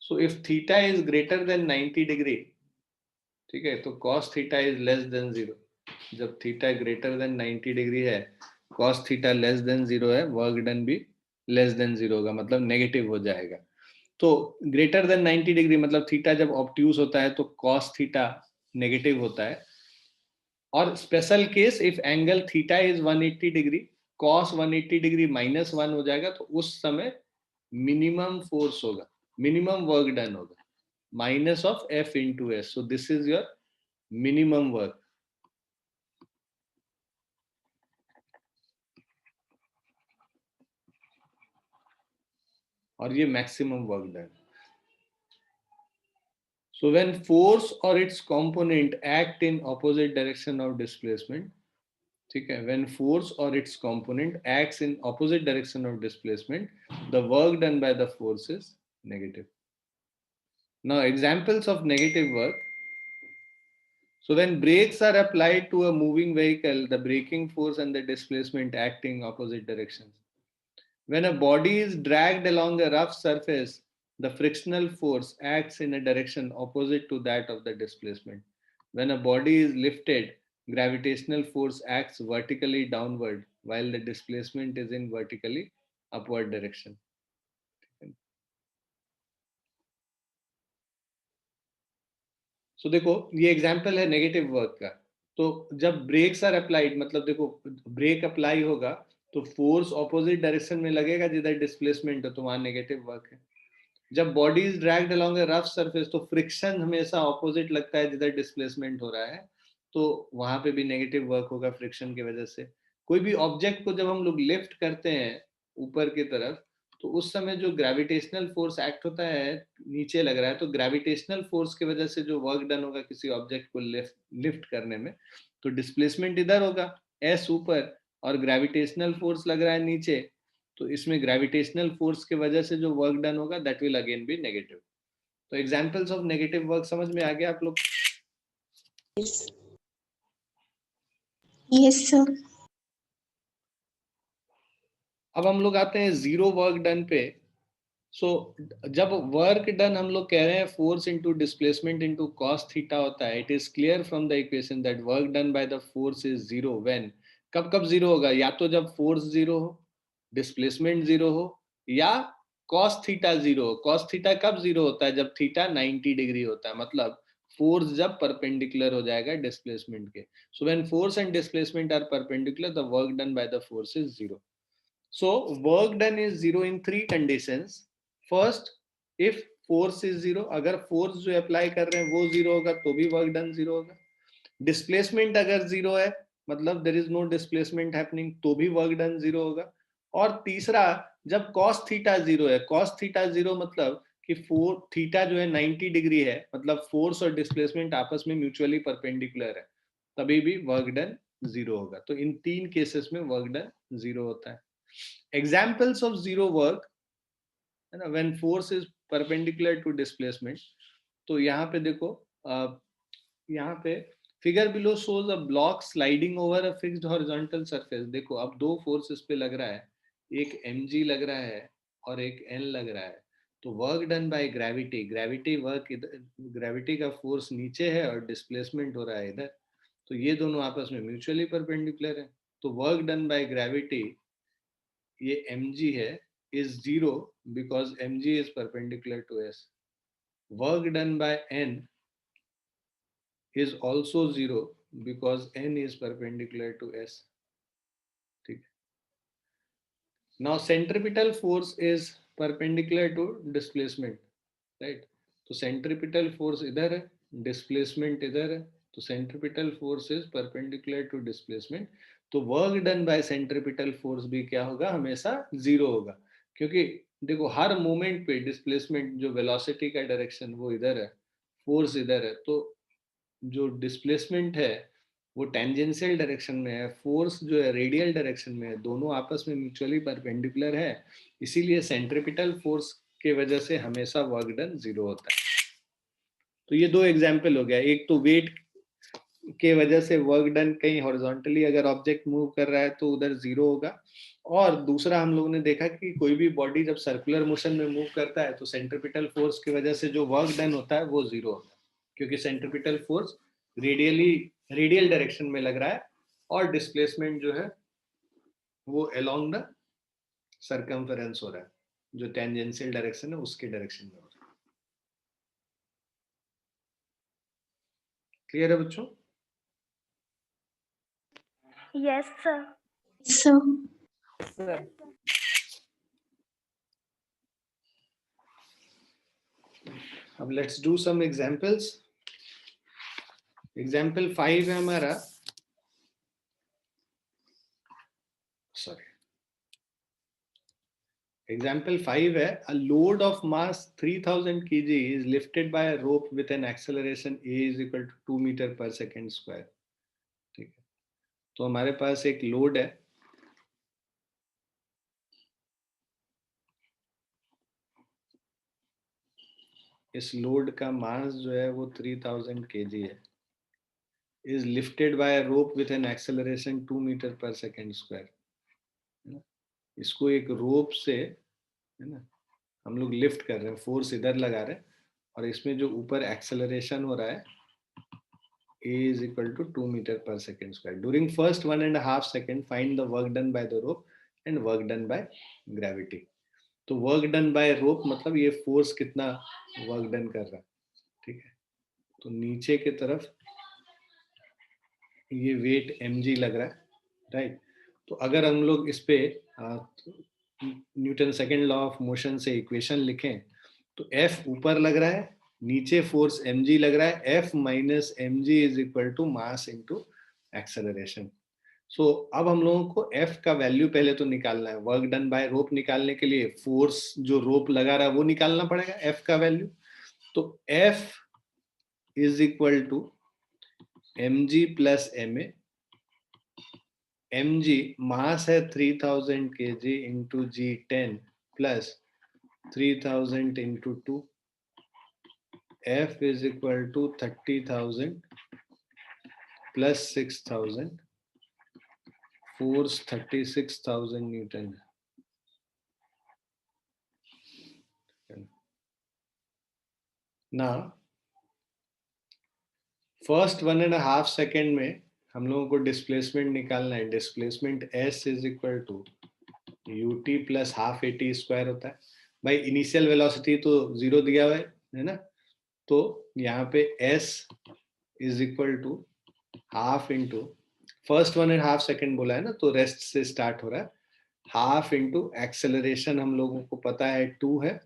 So if theta is greater than 90 degree, ठीक है, तो cos theta is less than 0. जब थीटा ग्रेटर देन 90 डिग्री है, cos थीटा लेस देन 0 है, वर्क डन भी लेस देन 0 होगा, मतलब नेगेटिव हो जाएगा. तो ग्रेटर देन 90 डिग्री मतलब थीटा जब ऑब्ट्यूज होता है तो cos थीटा नेगेटिव होता है. और special case if angle theta is 180 degree, cos 180 degree -1 हो जाएगा, तो उस समय मिनिमम फोर्स होगा, मिनिमम वर्क डन होगा, minus of F into S. So this is your minimum work. और ये maximum work done. So when force or its component act in opposite direction of displacement, ठीक है, when force or its component acts in opposite direction of displacement, the work done by the force is negative. Now examples of negative work. So when brakes are applied to a moving vehicle, the braking force and the displacement act in opposite directions. When a body is dragged along a rough surface, the frictional force acts in a direction opposite to that of the displacement. When a body is lifted, gravitational force acts vertically downward while the displacement is in vertically upward direction. So देखो ये example है negative work का. तो जब breaks are applied, मतलब देखो break apply होगा तो फोर्स ऑपोजिट डायरेक्शन में लगेगा जिधर डिस्प्लेसमेंट है, तो वहां नेगेटिव वर्क है. जब body is dragged along A rough surface तो फ्रिक्शन हमेशा ऑपोजिट लगता है जिधर डिस्प्लेसमेंट हो रहा है, तो वहां पे भी नेगेटिव वर्क होगा फ्रिक्शन की वजह से. कोई भी ऑब्जेक्ट को जब हम लोग लिफ्ट करते हैं ऊपर की तरफ, तो उस समय जो ग्रेविटेशनल फोर्स एक्ट होता है, नीचे लग रहा है, तो ग्रेविटेशनल फोर्स की वजह से जो वर्क डन होगा किसी ऑब्जेक्ट को लिफ्ट करने में, तो डिस्प्लेसमेंट इधर होगा एस ऊपर, और ग्रेविटेशनल फोर्स लग रहा है नीचे, तो इसमें ग्रेविटेशनल फोर्स की वजह से जो वर्क डन होगा that will again be negative. तो एग्जांपल्स ऑफ नेगेटिव वर्क समझ में आ गया आप लोग? Yes, sir. अब हम लोग आते हैं जीरो वर्क डन पे. सो जब वर्क डन हम लोग कह रहे हैं force into displacement into cos theta होता है, it is clear from the equation that work done by the force is zero when. कब कब जीरो होगा? या तो जब फोर्स जीरो हो, डिस्प्लेसमेंट जीरो हो, या कॉस थीटा जीरो हो. कॉस थीटा कब जीरो होता है? जब थीटा 90 डिग्री होता है, मतलब फोर्स जब परपेंडिकुलर हो जाएगा डिस्प्लेसमेंट के. So when force and displacement are perpendicular, the work done by the force is zero. So work done is zero in three conditions. First, if force is zero, अगर force जो apply कर रहे हैं वो zero होगा तो भी work done zero होगा. डिस्प्लेसमेंट अगर जीरो है, मतलब there is no displacement happening, तो भी वर्क डन जीरो होगा. और तीसरा, जब cos थीटा जीरो है, cos थीटा जीरो मतलब कि थीटा जो है 90 डिग्री है, मतलब फोर्स और डिस्प्लेसमेंट आपस में म्यूचुअली परपेंडिकुलर है, तभी भी वर्क डन जीरो होगा. तो इन तीन केसेस में वर्क डन जीरो होता है. Examples of zero work, है ना, when force is perpendicular to displacement. तो यहाँ पे देखो, यहाँ पे figure below shows a block sliding over a fixed horizontal surface. देखो अब दो फोर्स इस पे लग रहा है, एक mg लग रहा है और एक n लग रहा है. तो work done by gravity, gravity work, gravity का फोर्स नीचे है और डिस्प्लेसमेंट हो रहा है इधर, तो ये दोनों आपस में म्यूचुअली परपेंडिकुलर है. तो वर्क डन बाय ग्रेविटी, ये mg है, is zero because mg is perpendicular to s. Work done by n is also zero because n is perpendicular to s. ठीक. Now centripetal force is perpendicular to displacement, right? तो centripetal force इधर है, displacement इधर है, तो centripetal force is perpendicular to displacement. तो work done bye centripetal force भी क्या होगा? हमेशा जीरो होगा, क्योंकि देखो हर मोमेंट पे डिस्प्लेसमेंट, जो वेलोसिटी का डायरेक्शन वो इधर है, फोर्स इधर है, तो जो डिस्प्लेसमेंट है वो टेंजेंशियल डायरेक्शन में है, फोर्स जो है रेडियल डायरेक्शन में है, दोनों आपस में म्यूचुअली परपेंडिकुलर है, इसीलिए सेंट्रिपिटल फोर्स के वजह से हमेशा वर्क डन जीरो होता है। तो ये दो एग्जाम्पल हो गया, एक तो वेट के वजह से वर्क डन कहीं हॉरिजॉन्टली अगर ऑब्जेक्ट मूव कर रहा है तो उधर जीरो होगा, और दूसरा हम लोगों ने देखा कि कोई भी बॉडी जब सर्कुलर मोशन में मूव करता है तो सेंट्रिपिटल फोर्स की वजह से जो वर्क डन होता है वो जीरो होता है, क्योंकि सेंट्रिपिटल फोर्स रेडियल डायरेक्शन में लग रहा है और डिस्प्लेसमेंट जो है वो अलोंग द सर्कमफेरेंस हो रहा है, जो टेंजेंशियल डायरेक्शन है उसके डायरेक्शन में हो रहा है। क्लियर है बच्चों? Yes, sir. So, अब let's do some examples. Example 5 है हमारा, सॉरी, एग्जाम्पल 5 है, a load of mass 3000 kg is lifted by a rope with an acceleration a is equal to 2 meter per second square। ठीक है, तो हमारे पास एक load है, इस लोड का मास जो है वो 3000 kg है, is lifted by a rope with an acceleration 2 meter per second square। इसको एक रोप से, है ना, हम लोग लिफ्ट कर रहे हैं, फोर्स इधर लगा रहे हैं, और इसमें जो ऊपर एक्सेलरेशन हो रहा है a is equal to 2 meter per second square। During first 1.5 second, find the work done by the rope and work done by gravity। तो वर्क डन बाय रोप मतलब ये फोर्स कितना वर्क डन कर रहा है, ठीक है। तो नीचे की तरफ ये वेट mg लग रहा है, राइट। तो अगर हम लोग इस पे Newton second law of motion से इक्वेशन लिखें तो F ऊपर लग रहा है, नीचे फोर्स mg लग रहा है, F minus mg is equal to mass into acceleration. So अब हम लोगों को F का वैल्यू पहले तो निकालना है, वर्क डन बाय रोप निकालने के लिए फोर्स जो रोप लगा रहा है वो निकालना पड़ेगा, F का वैल्यू। तो F is equal to mg plus ma। mg mass है 3000 kg into g10 plus 3000 into 2, F is equal to 30,000 plus 6,000, force 36,000 Newton। Now, first 1.5 second में हम लोगों को डिस्प्लेसमेंट निकालना है, displacement S is equal to ut plus half at square होता है। भाई इनिशियल वेलोसिटी तो जीरो दिया हुआ है ना, तो यहाँ पे S is equal to half into first 1.5 second बोला है ना, तो रेस्ट से स्टार्ट हो रहा है, हाफ इंटू एक्सेलरेशन हम लोगों को पता है 2 है,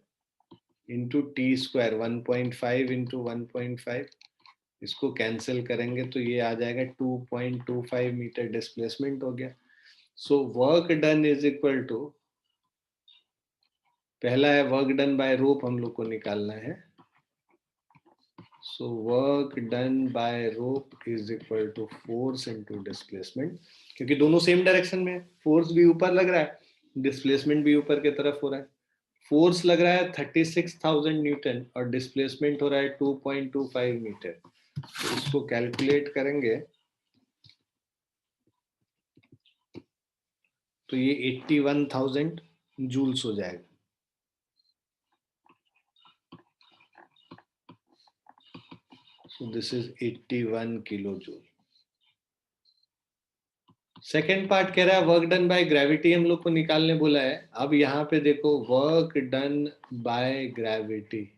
इंटू टी स्क्वायर 1.5 इंटू 1.5, इसको कैंसिल करेंगे तो ये आ जाएगा 2.25 मीटर डिस्प्लेसमेंट हो गया। So work done is equal to, पहला है वर्क डन बाय रोप हम लोग को निकालना है, so work done by rope is equal to force into displacement, क्योंकि दोनों सेम डायरेक्शन में है, फोर्स भी ऊपर लग रहा है, डिस्प्लेसमेंट भी ऊपर की तरफ हो रहा है। फोर्स लग रहा है 36,000 न्यूटन और डिस्प्लेसमेंट हो रहा है 2.25 मीटर। तो इसको कैलकुलेट करेंगे तो ये 81,000 जूल्स हो जाएगा। So this is 81 kilo joule. Second part कह रहा है वर्क डन बाय ग्रेविटी हम लोग को निकालने बोला है। अब यहाँ पे देखो work done by gravity,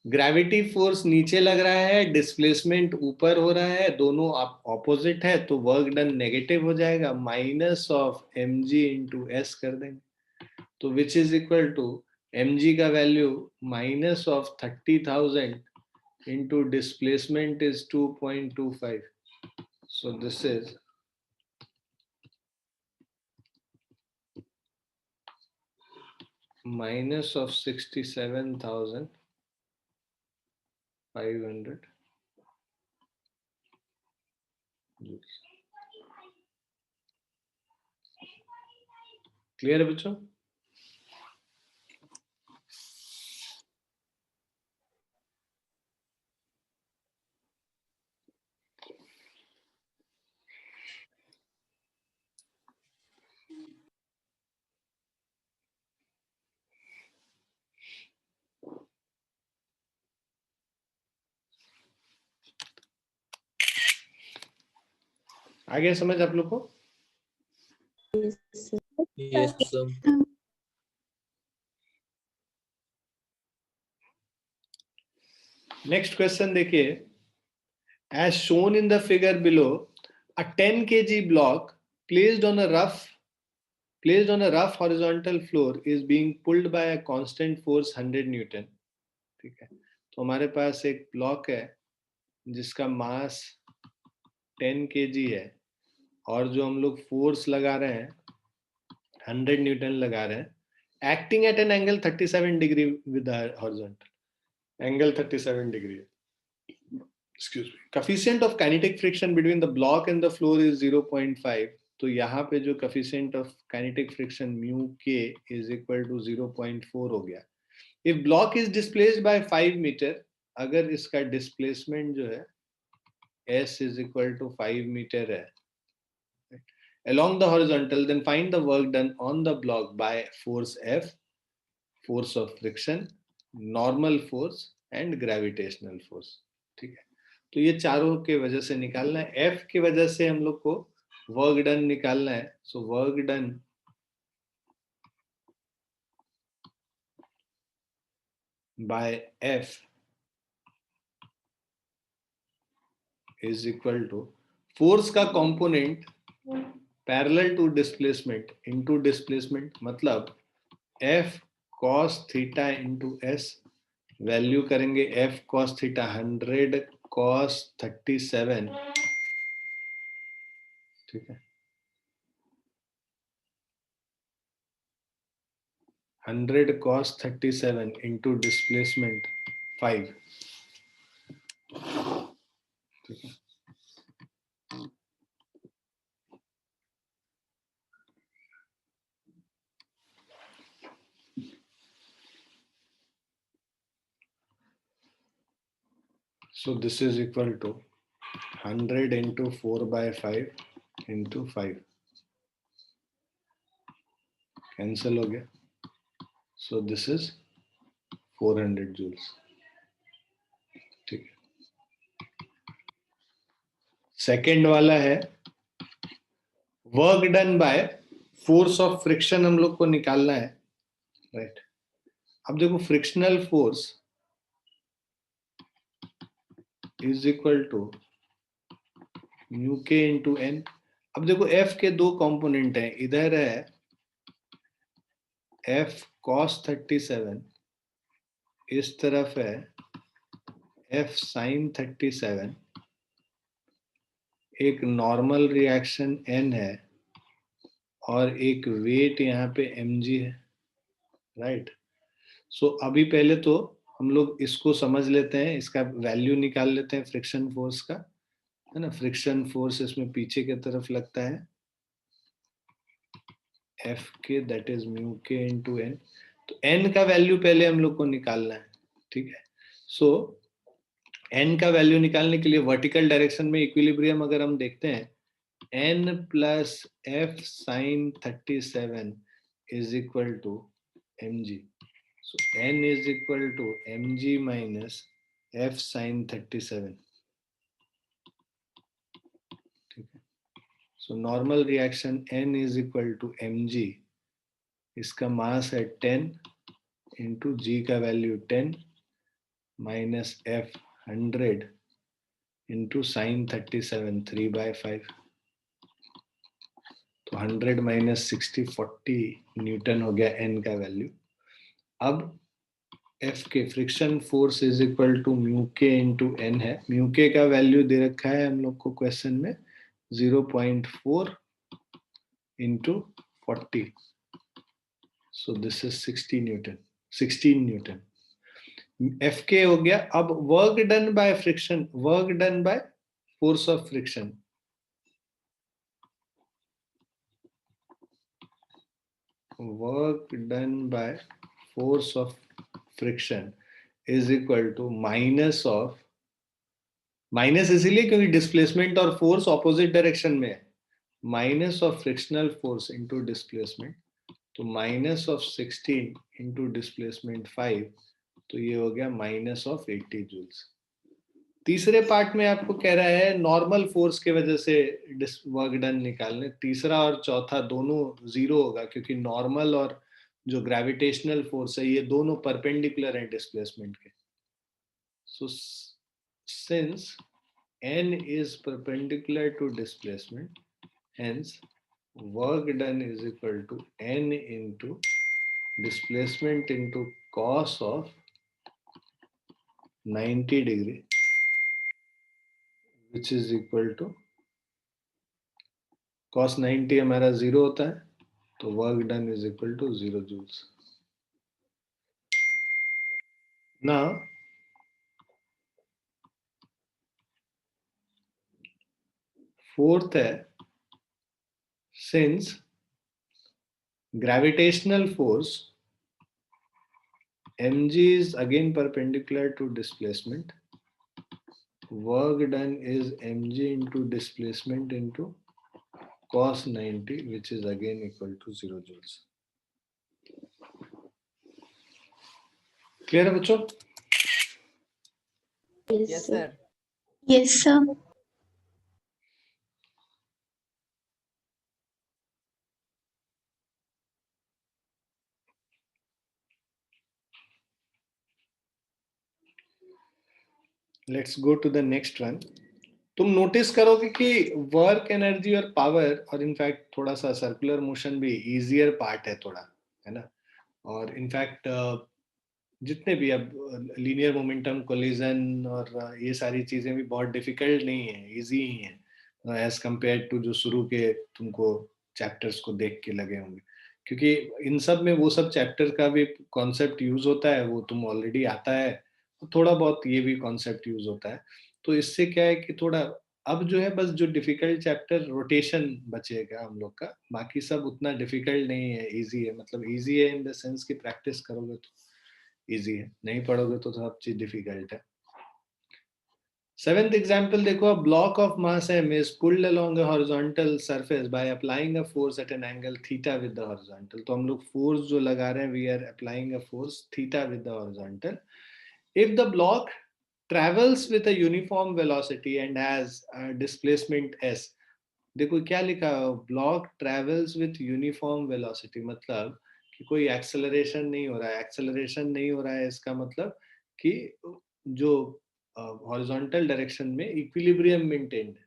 gravity force नीचे लग रहा है, डिस्प्लेसमेंट ऊपर हो रहा है, दोनों ऑपोजिट है, तो वर्क डन नेगेटिव हो जाएगा, minus of mg into S कर देंगे, तो which is equal to mg का value minus of 30,000 into displacement is 2.25, so this is minus of 67,500 joules. Clear है बच्चों? आगे समझ आप लोग को? Yes, sir. नेक्स्ट क्वेश्चन देखिए, as shown in the figure below, a 10 kg block placed on a rough horizontal floor is being pulled by a constant force 100 Newton. ठीक है, तो हमारे पास एक ब्लॉक है जिसका मास 10 kg है और जो हम लोग फोर्स लगा रहे हैं 100 न्यूटन लगा रहे हैं, acting at an angle 37 degree with horizontal. Angle 37 degree है. Excuse me. Coefficient of kinetic friction between the block and the floor is 0.5. तो यहाँ पे जो coefficient of kinetic friction mu k is equal to 0.4 हो गया. If block is displaced by 5 meter, अगर इसका displacement जो है s is equal to 5 meter है along the horizontal, then find the work done on the block by force F, force of friction, normal force and gravitational force. ठीक है, तो ये चारों के वजह से निकालना है. F की वजह से हम लोग को वर्क डन निकालना है. So work done by F is equal to force का component parallel to displacement into displacement, मतलब F cos theta into S. Value करेंगे F cos थीटा 100 cos 37. ठीक है, 100 cos 37 into displacement 5. ठीक है, so this is equal to 100 into 4 by 5 into 5. Cancel हो गया. So this is 400 joules. ठीक है, सेकेंड वाला है work done by force of friction. हम लोग को निकालना है, राइट. अब देखो frictional force is equal to mu के इंटू एन. अब देखो F के दो कंपोनेंट हैं, इधर है F cos 37, इस तरफ है F sin 37. एक नॉर्मल रिएक्शन N है और एक वेट यहाँ पे mg है, राइट. सो अभी पहले तो हम लोग इसको समझ लेते हैं, इसका वैल्यू निकाल लेते हैं फ्रिक्शन फोर्स का, है ना. फ्रिक्शन फोर्स इसमें पीछे की तरफ लगता है F के, दैट इज म्यू के इंटू एन. तो N का वैल्यू पहले हम लोग को निकालना है. ठीक है, सो N का वैल्यू निकालने के लिए वर्टिकल डायरेक्शन में इक्विलिब्रियम अगर हम देखते हैं, N plus F sine 37 is equal to mg. So N is equal to mg minus F sin 37. ठीक है, so normal reaction N is equal to mg. इसका मास है 10 into g का value 10 minus F 100 into sin 37 3 by 5. तो 100 minus 60 40 Newton हो गया N का value. अब F के friction force is equal to mu के इंटू एन है. म्यू के का वैल्यू दे रखा है हम लोग को क्वेश्चन में 0.4 into 40. So this is 16 Newton. Fk हो गया. अब work done by friction, work done by force of friction. Work done by force of friction is equal to minus of, minus इसीलिए क्योंकि डिस्प्लेसमेंट और फोर्स ऑपोजिट डायरेक्शन में है, minus of frictional force into displacement, तो minus of 16 into displacement 5, तो ये हो गया माइनस ऑफ 80 जूल्स. तीसरे पार्ट में आपको कह रहा है नॉर्मल फोर्स के वजह से वर्क डन निकालने. तीसरा और चौथा दोनों जीरो होगा क्योंकि नॉर्मल और जो ग्रेविटेशनल फोर्स है ये दोनों परपेंडिकुलर हैं डिस्प्लेसमेंट के. सो since n is perpendicular to displacement, hence work done is equal to n into displacement into cos of 90 degree, which is equal to cos 90 हमारा 0 होता है, तो work done is equal to 0 joules. Now fourth है, since gravitational force mg is again perpendicular to displacement, work done is mg into displacement into cos 90, which is again equal to 0 joules. Clear है बच्चों? Yes, sir. Yes, sir. Let's go to the next one. तुम notice करोगे कि work energy और power, और in fact थोड़ा सा circular motion भी इजियर पार्ट है थोड़ा, है ना. और इनफैक्ट जितने भी अब लीनियर मोमेंटम, कोलिजन और ये सारी चीजें भी बहुत डिफिकल्ट नहीं है, इजी ही है एज कंपेयर टू जो शुरू के तुमको चैप्टर्स को देख के लगे होंगे, क्योंकि इन सब में वो सब चैप्टर का भी कॉन्सेप्ट यूज होता है, वो तुम ऑलरेडी आता है, थोड़ा बहुत ये भी कॉन्सेप्ट यूज होता है. तो इससे क्या है कि थोड़ा अब जो है बस जो डिफिकल्ट चैप्टर रोटेशन बचेगा हम लोग का, बाकी सब उतना डिफिकल्ट नहीं है, इजी है. मतलब इजी है इन द सेंस कि प्रैक्टिस करोगे तो इजी है, नहीं पढ़ोगे तो सब चीज डिफिकल्ट है. सेवेंथ एग्जाम्पल देखो, a block of mass m is pulled along a horizontal surface by applying a force at an angle theta with the horizontal. तो हम लोग फोर्स जो लगा रहे हैं, we are applying a force theta with the horizontal. If the block travels with a uniform velocity and has a displacement s, देखो क्या लिखा है, block travels with uniform velocity, मतलब कि कोई एक्सेलरेशन नहीं हो रहा है. एक्सेलरेशन नहीं हो रहा है इसका मतलब कि जो हॉरिजॉन्टल डायरेक्शन में इक्विलिब्रियम मेंटेन्ड है,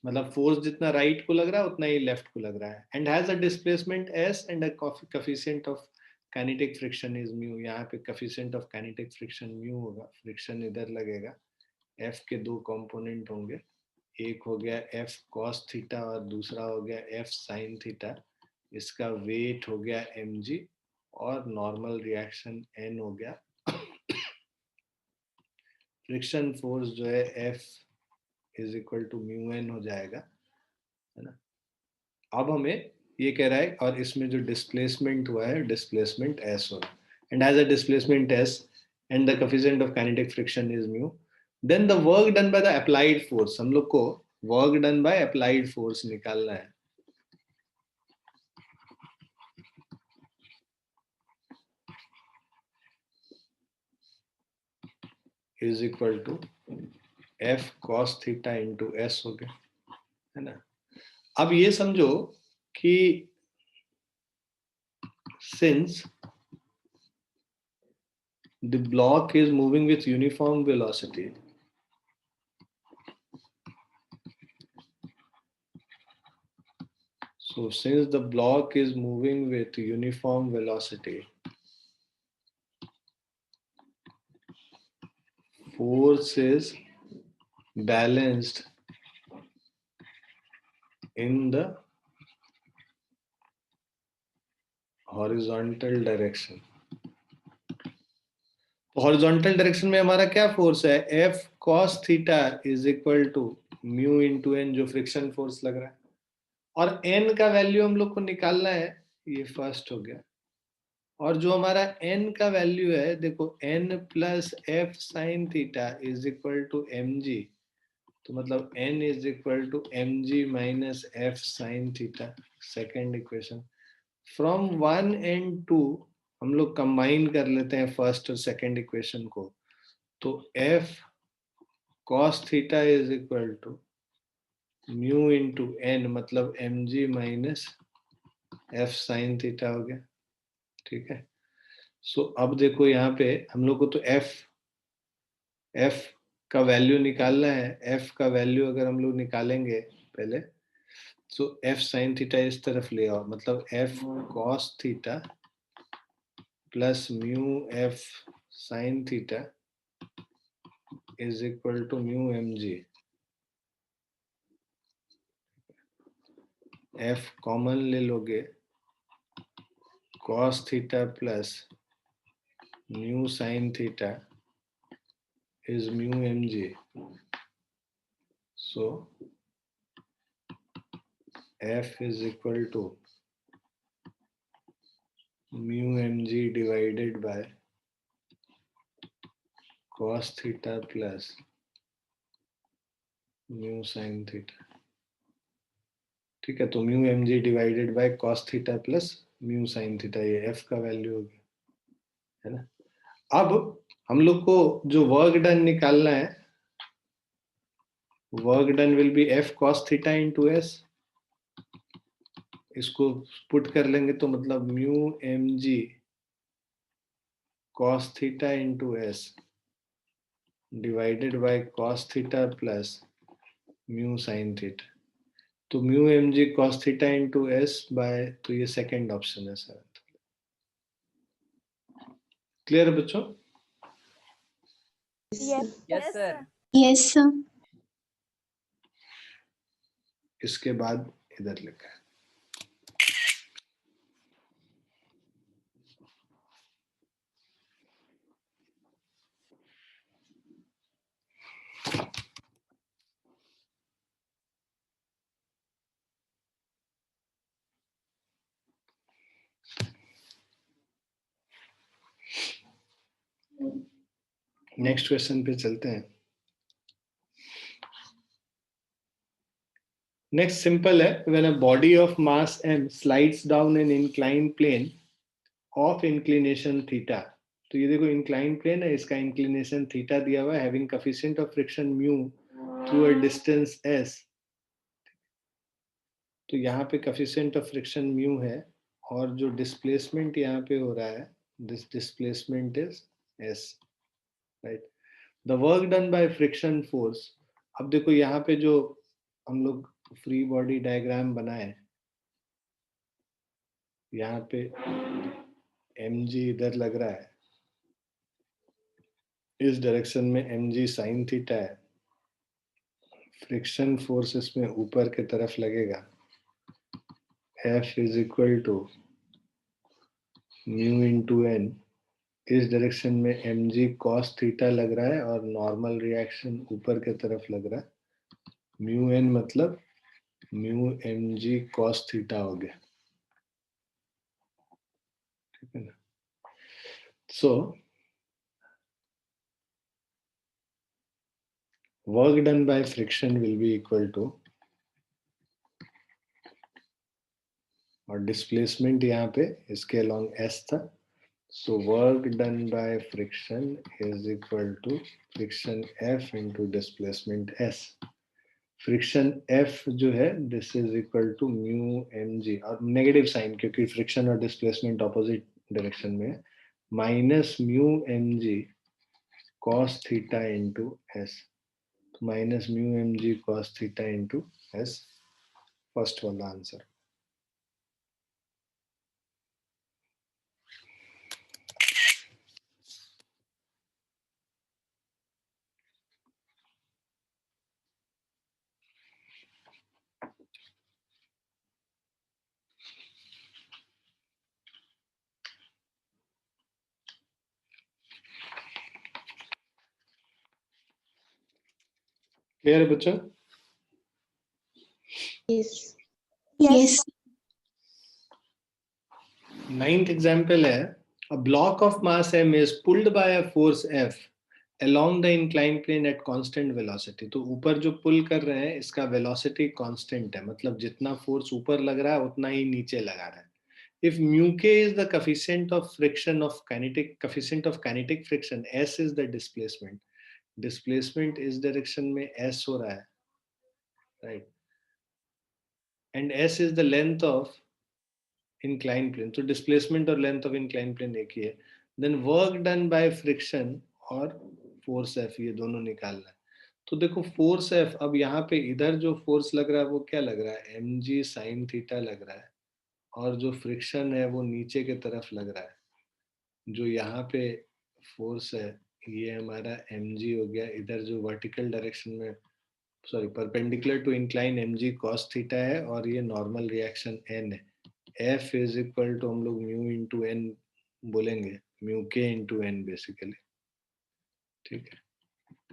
मतलब फोर्स जितना राइट को लग रहा है उतना ही लेफ्ट को लग रहा है. And has a displacement S and a coefficient of kinetic friction is mu. यहाँ पे coefficient of kinetic friction mu होगा, फ्रिक्शन इधर लगेगा. एफ के दो कंपोनेंट होंगे, एक हो गया एफ कॉस थीटा और दूसरा हो गया एफ साइन थीटा. इसका वेट हो गया mg और नॉर्मल रिएक्शन n हो गया. फ्रिक्शन फोर्स जो है F is equal to mu N हो जाएगा, है ना. अब हमें ये कह रहा है, और इसमें जो डिस्प्लेसमेंट हुआ है डिस्प्लेसमेंट s होगा. And as a displacement s and the coefficient of kinetic friction is mu, then the work done by the applied force, हम लोग को work done by applied force निकालना है. Is equal to F cos theta into S हो गया, है ना. अब ये समझो कि since the block is moving with uniform velocity, so since the block is moving with uniform velocity, force is balanced in the horizontal direction, horizontal direction में हमारा क्या फोर्स है, F cos theta is equal to mu into N, जो friction force लग रहा है, और N का वैल्यू हम लोग को निकालना है, ये फर्स्ट हो गया। और जो हमारा n का वैल्यू है, देखो n plus F sine theta is equal to M G, तो मतलब n is equal to M G minus F sine theta, second equation. From 1 and 2 हम लोग कंबाइन कर लेते हैं फर्स्ट और सेकेंड इक्वेशन को, तो f cos theta is equal to mu into n, मतलब M G minus F sine theta हो गया। ठीक है, सो अब देखो यहाँ पे हम लोग को तो f का वैल्यू निकालना है। f का वैल्यू अगर हम लोग निकालेंगे पहले, सो f साइन थीटा इस तरफ ले आओ, मतलब f cos theta plus mu f sine theta is equal to mu M G. f common ले लोगे, cos theta plus mu sine theta is mu mg, so f is equal to mu mg divided by cos theta plus mu sin theta। ठीक है, तो mu mg divided by cos theta plus mu sin theta, ये f का value हो गया, है ना। अब हम लोग को जो वर्क डन निकालना है, work done will be f cos theta into s, इसको पुट कर लेंगे तो मतलब mu mg cos theta into s divided by cos theta plus mu sine theta, तो mu M G cos theta into S by, तो ये second option है sir. Clear बच्चों? Yes, sir. Yes, sir. इसके बाद इधर लिखा है, नेक्स्ट क्वेश्चन पे चलते हैं। नेक्स्ट सिंपल है, when a body of mass m slides down an inclined plane of inclination theta, तो ये देखो इंक्लाइंड प्लेन है, इसका इंक्लिनेशन थीटा दिया हुआ है, having coefficient of friction mu through a distance s, तो यहाँ पे कोएफिशिएंट ऑफ फ्रिक्शन म्यू है, और जो डिस्प्लेसमेंट यहाँ पे हो रहा है, this displacement is s, right. The work done by friction force, अब देखो यहाँ पे जो हम लोग फ्री बॉडी डायग्राम बनाए, यहाँ पे mg इधर लग रहा है, इस डायरेक्शन में mg साइन थीटा है, फ्रिक्शन फोर्स इसमें ऊपर की तरफ लगेगा, F is equal to mu into N, इस डायरेक्शन में mg cos थीटा लग रहा है और नॉर्मल रिएक्शन ऊपर की तरफ लग रहा है, म्यू एन मतलब म्यू mg cos थीटा हो गया, ठीक है ना। So work done by friction will be equal to, और डिस्प्लेसमेंट यहाँ पे इसके अलोंग s था, so work done by friction is equal to friction f into displacement s। Friction f जो है this is equal to mu mg, और negative sine क्योंकि friction और डिस्प्लेसमेंट ऑपोजिट डायरेक्शन में है, minus mu mg cos theta into s, minus mu mg cos theta into s, first वाला answer. Clear है बच्चों? Yes. Yes. 9th example है, a block of mass m is pulled by a force F along the inclined plane at constant velocity. तो ऊपर जो पुल कर रहे हैं इसका वेलोसिटी कांस्टेंट है, मतलब जितना फोर्स ऊपर लग रहा है उतना ही नीचे लगा रहा है. If mu k is the coefficient of friction of kinetic friction, s is the displacement. Displacement इस डायरेक्शन में s हो रहा है, right? And s is the length of inclined plane. तो displacement और length of inclined plane एक ही है. Then work done by friction और force F, ये दोनों निकालना है. तो देखो force F, अब यहाँ पे इधर जो force लग रहा है वो क्या लग रहा है, mg sin थीटा लग रहा है, और जो friction है वो नीचे के तरफ लग रहा है. जो यहाँ पे force है ये हमारा mg हो गया, इधर जो vertical direction में perpendicular to incline mg cos theta है, और ये normal reaction n है. F इज इक्वल टू हम लोग म्यू इंटू एन बोलेंगे, म्यू के इंटू एन बेसिकली, ठीक है.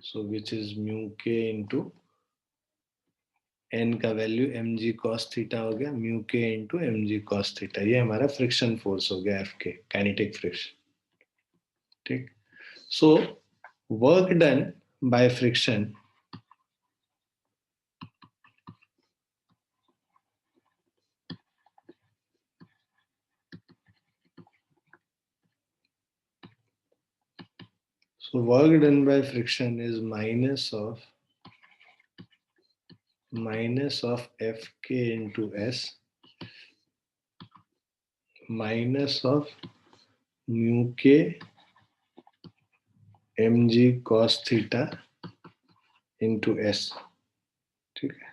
सो विच इज म्यू के इंटू एन का value M G cos theta हो गया, म्यू के into M G cos theta. ये हमारा फ्रिक्शन फोर्स हो गया, एफ के, काइनेटिक फ्रिक्शन, ठीक. सो work done by friction So work done by friction is minus of Fk into S minus of mu k mg cos theta into S, ठीक है.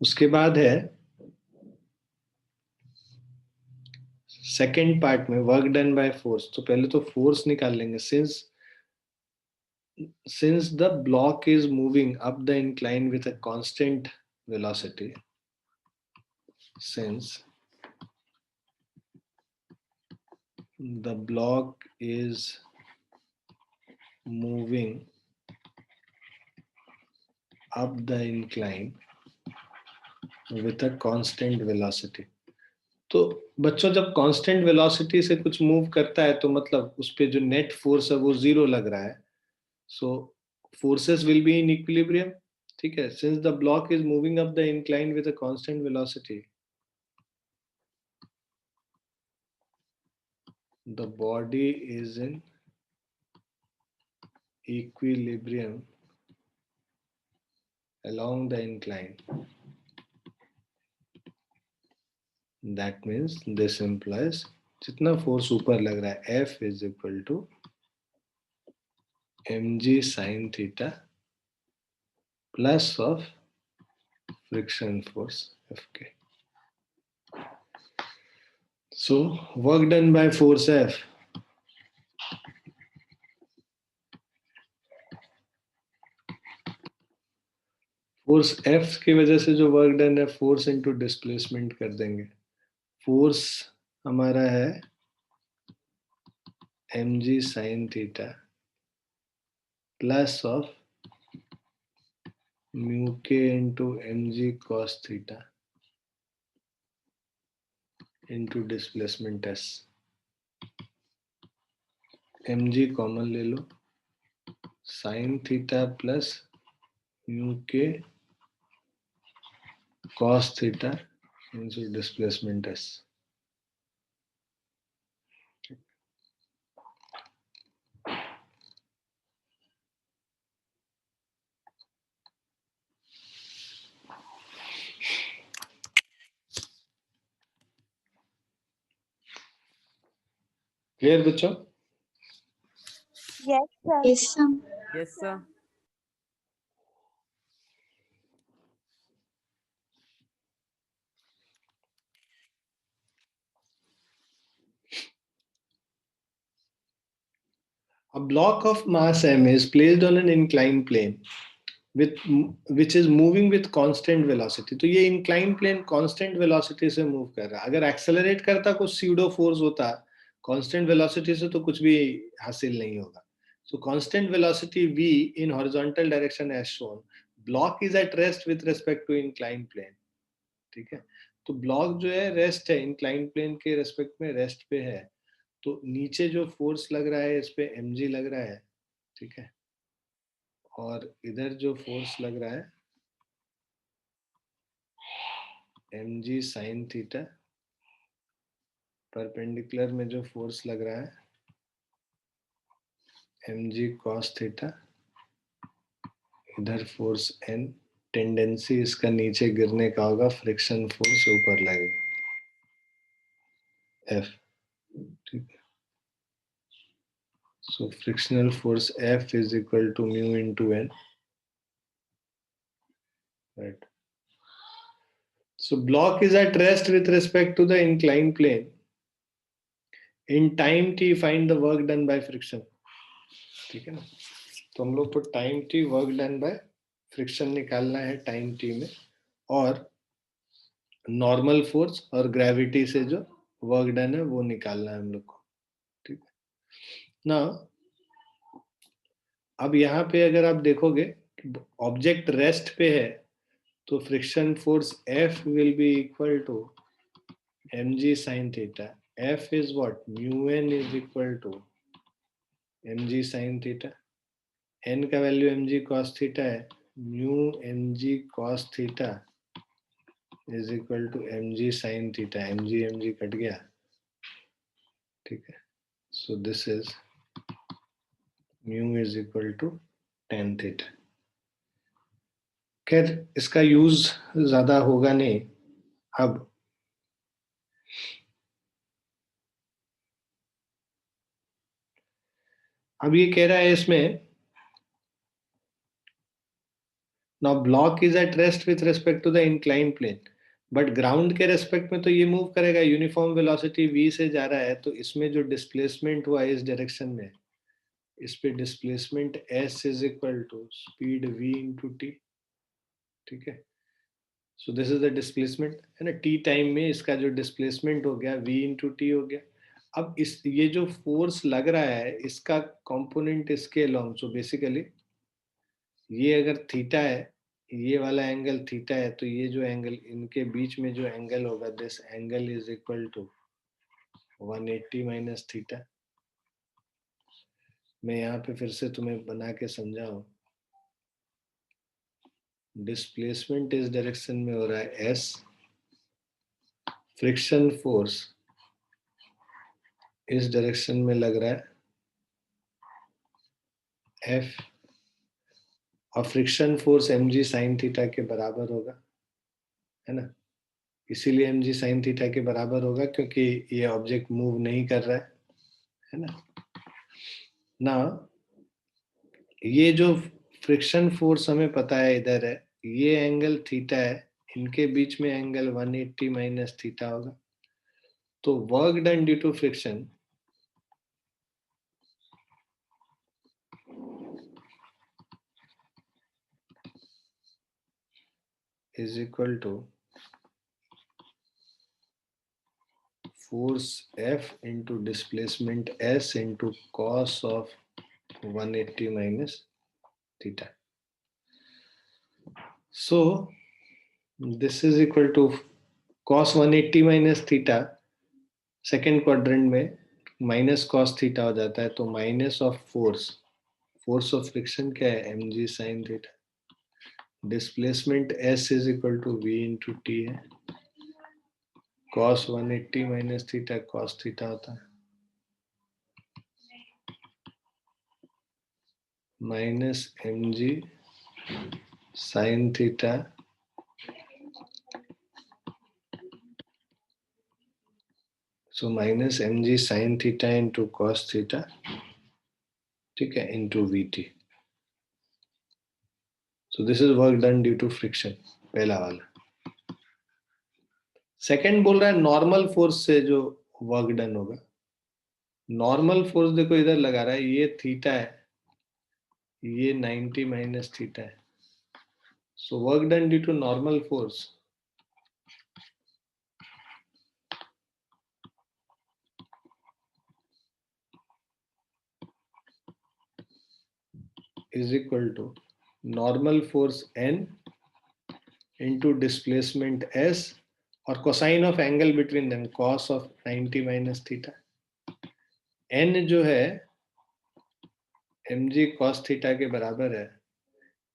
उसके बाद है सेकेंड पार्ट में वर्क डन बाय फोर्स. तो पहले तो फोर्स निकाल लेंगे. since the block is moving up the incline with a constant velocity, since the block is moving up the incline with a constant velocity. तो बच्चों जब constant velocity से कुछ मूव करता है तो मतलब उस पे जो नेट फोर्स है वो जीरो लग रहा है. So forces will be in equilibrium, ठीक है. Since the block is moving up the incline with a constant velocity, the body is in equilibrium along the incline. That means this implies जितना force ऊपर लग रहा है F is equal to mg sin theta plus of friction force Fk. So work done by force F force F की वजह से जो work done है फोर्स इंटू डिस्प्लेसमेंट कर देंगे. फोर्स हमारा है mg sin theta plus of mu k into mg cos theta into displacement s. mg common ले लो, sin theta plus mu k cos theta into displacement s. Clear बच्चों? Yes, sir. Yes, sir. Yes, sir. A block of mass m is placed on an inclined plane with which is moving with constant velocity. तो ये inclined plane constant velocity से move कर रहा है. अगर accelerate करता कुछ pseudo force होता, constant velocity से तो कुछ भी हासिल नहीं होगा. So constant velocity v in horizontal direction as shown. Block is at rest with respect to inclined plane. ठीक है, तो ब्लॉक जो है रेस्ट है, इंक्लाइंड प्लेन के रेस्पेक्ट में रेस्ट पे है, तो नीचे जो फोर्स लग रहा है इस पे mg लग रहा है, ठीक है, और इधर जो फोर्स लग रहा है mg sin थीटा, परपेंडिकुलर में जो फोर्स लग रहा है mg cos थीटा, इधर फोर्स n, टेंडेंसी इसका नीचे गिरने का होगा, फ्रिक्शन फोर्स ऊपर लगेगा F, ठीक है। So frictional force F is equal to mu into n, right? So block is at rest with respect to the inclined plane. In time t find the work done by friction, ठीक है ना, तो हम लोग को time t work done by friction निकालना है time t में, और नॉर्मल फोर्स और ग्रेविटी से जो वर्क डन है वो निकालना है हम लोग को, ठीक है ना। अब यहाँ पे अगर आप देखोगे ऑब्जेक्ट रेस्ट पे है, तो friction force F will be equal to mg sin theta. F is what? Mu n is equal to mg sin theta. n का वैल्यू mg cos theta है, mu mg cos theta is equal to mg sin theta. mg cut गया, ठीक है, so this is mu is equal to tan theta. खैर इसका use ज्यादा होगा नहीं। अब ये कह रहा है इसमें, now block is at rest with respect to the inclined plane, but ground के रेस्पेक्ट में तो ये मूव करेगा, यूनिफॉर्म वेलोसिटी v से जा रहा है, तो इसमें जो डिस्प्लेसमेंट हुआ इस डायरेक्शन में, इस पे displacement s is equal to speed v into T, ठीक है। So this is the displacement, है ना, t टाइम में इसका जो डिस्प्लेसमेंट हो गया v इंटू टी हो गया। अब इस ये जो फोर्स लग रहा है इसका कंपोनेंट इसके अलोंग, सो बेसिकली ये अगर थीटा है, ये वाला एंगल थीटा है, तो ये जो एंगल इनके बीच में जो एंगल होगा, this angle is equal to 180 minus theta. मैं यहाँ पे फिर से तुम्हें बना के समझाऊं, डिस्प्लेसमेंट इस डायरेक्शन में हो रहा है s, फ्रिक्शन फोर्स इस डायरेक्शन में लग रहा है F, और friction force mg sine theta के बराबर होगा, है ना, इसीलिए mg साइन थीटा के बराबर होगा क्योंकि ये ऑब्जेक्ट मूव नहीं कर रहा है ना। ना ये जो फ्रिक्शन फोर्स हमें पता है इधर है, ये एंगल थीटा है, इनके बीच में एंगल 180 माइनस थीटा होगा, तो work done due to friction is equal to force F into displacement S into cos of 180 minus theta. So this is equal to cos 180 minus theta, second quadrant में minus cos theta हो जाता है, तो minus of force of friction क्या है, mg sin theta, displacement s is equal to v into T है, cos 180 minus theta cos theta होता है, minus mg sin theta so minus mg sin theta into cos theta, ठीक है, into V T. So this is work done due to friction, पहला वाला। Second बोल रहा है नॉर्मल फोर्स से जो वर्क डन होगा, नॉर्मल फोर्स देखो इधर लगा रहा है, ये थीटा है, ये 90 माइनस थीटा है, so work done due to normal force is equal to normal force N into displacement S और cosine of angle between them cos of 90 minus theta. N जो है mg cos theta के बराबर है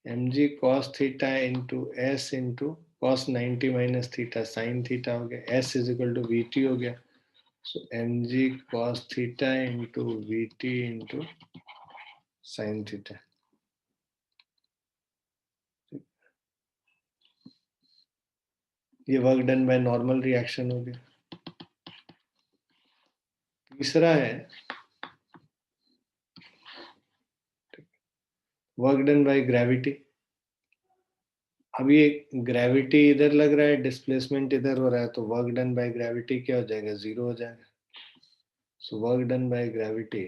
mg cos theta into S into cos 90 minus theta sin theta हो गया. S is equal to Vt हो गया. So mg cos theta into Vt into sin theta. ये work done by normal reaction हो गया. तीसरा है वर्क डन बाय ग्रेविटी. अभी ग्रेविटी इधर लग रहा है, डिस्प्लेसमेंट इधर हो रहा है, तो वर्क डन बाय ग्रेविटी क्या हो जाएगा? 0 हो जाएगा. सो work done by gravity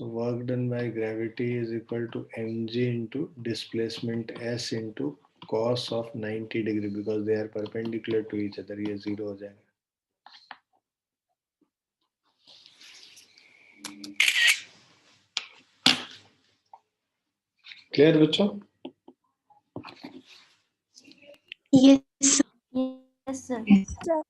work done by gravity is equal to mg into displacement s into cos of 90 degree because they are perpendicular to each other. ये 0 हो जाएगा. क्लियर बच्चों? Yes, sir. Yes, sir. Sir.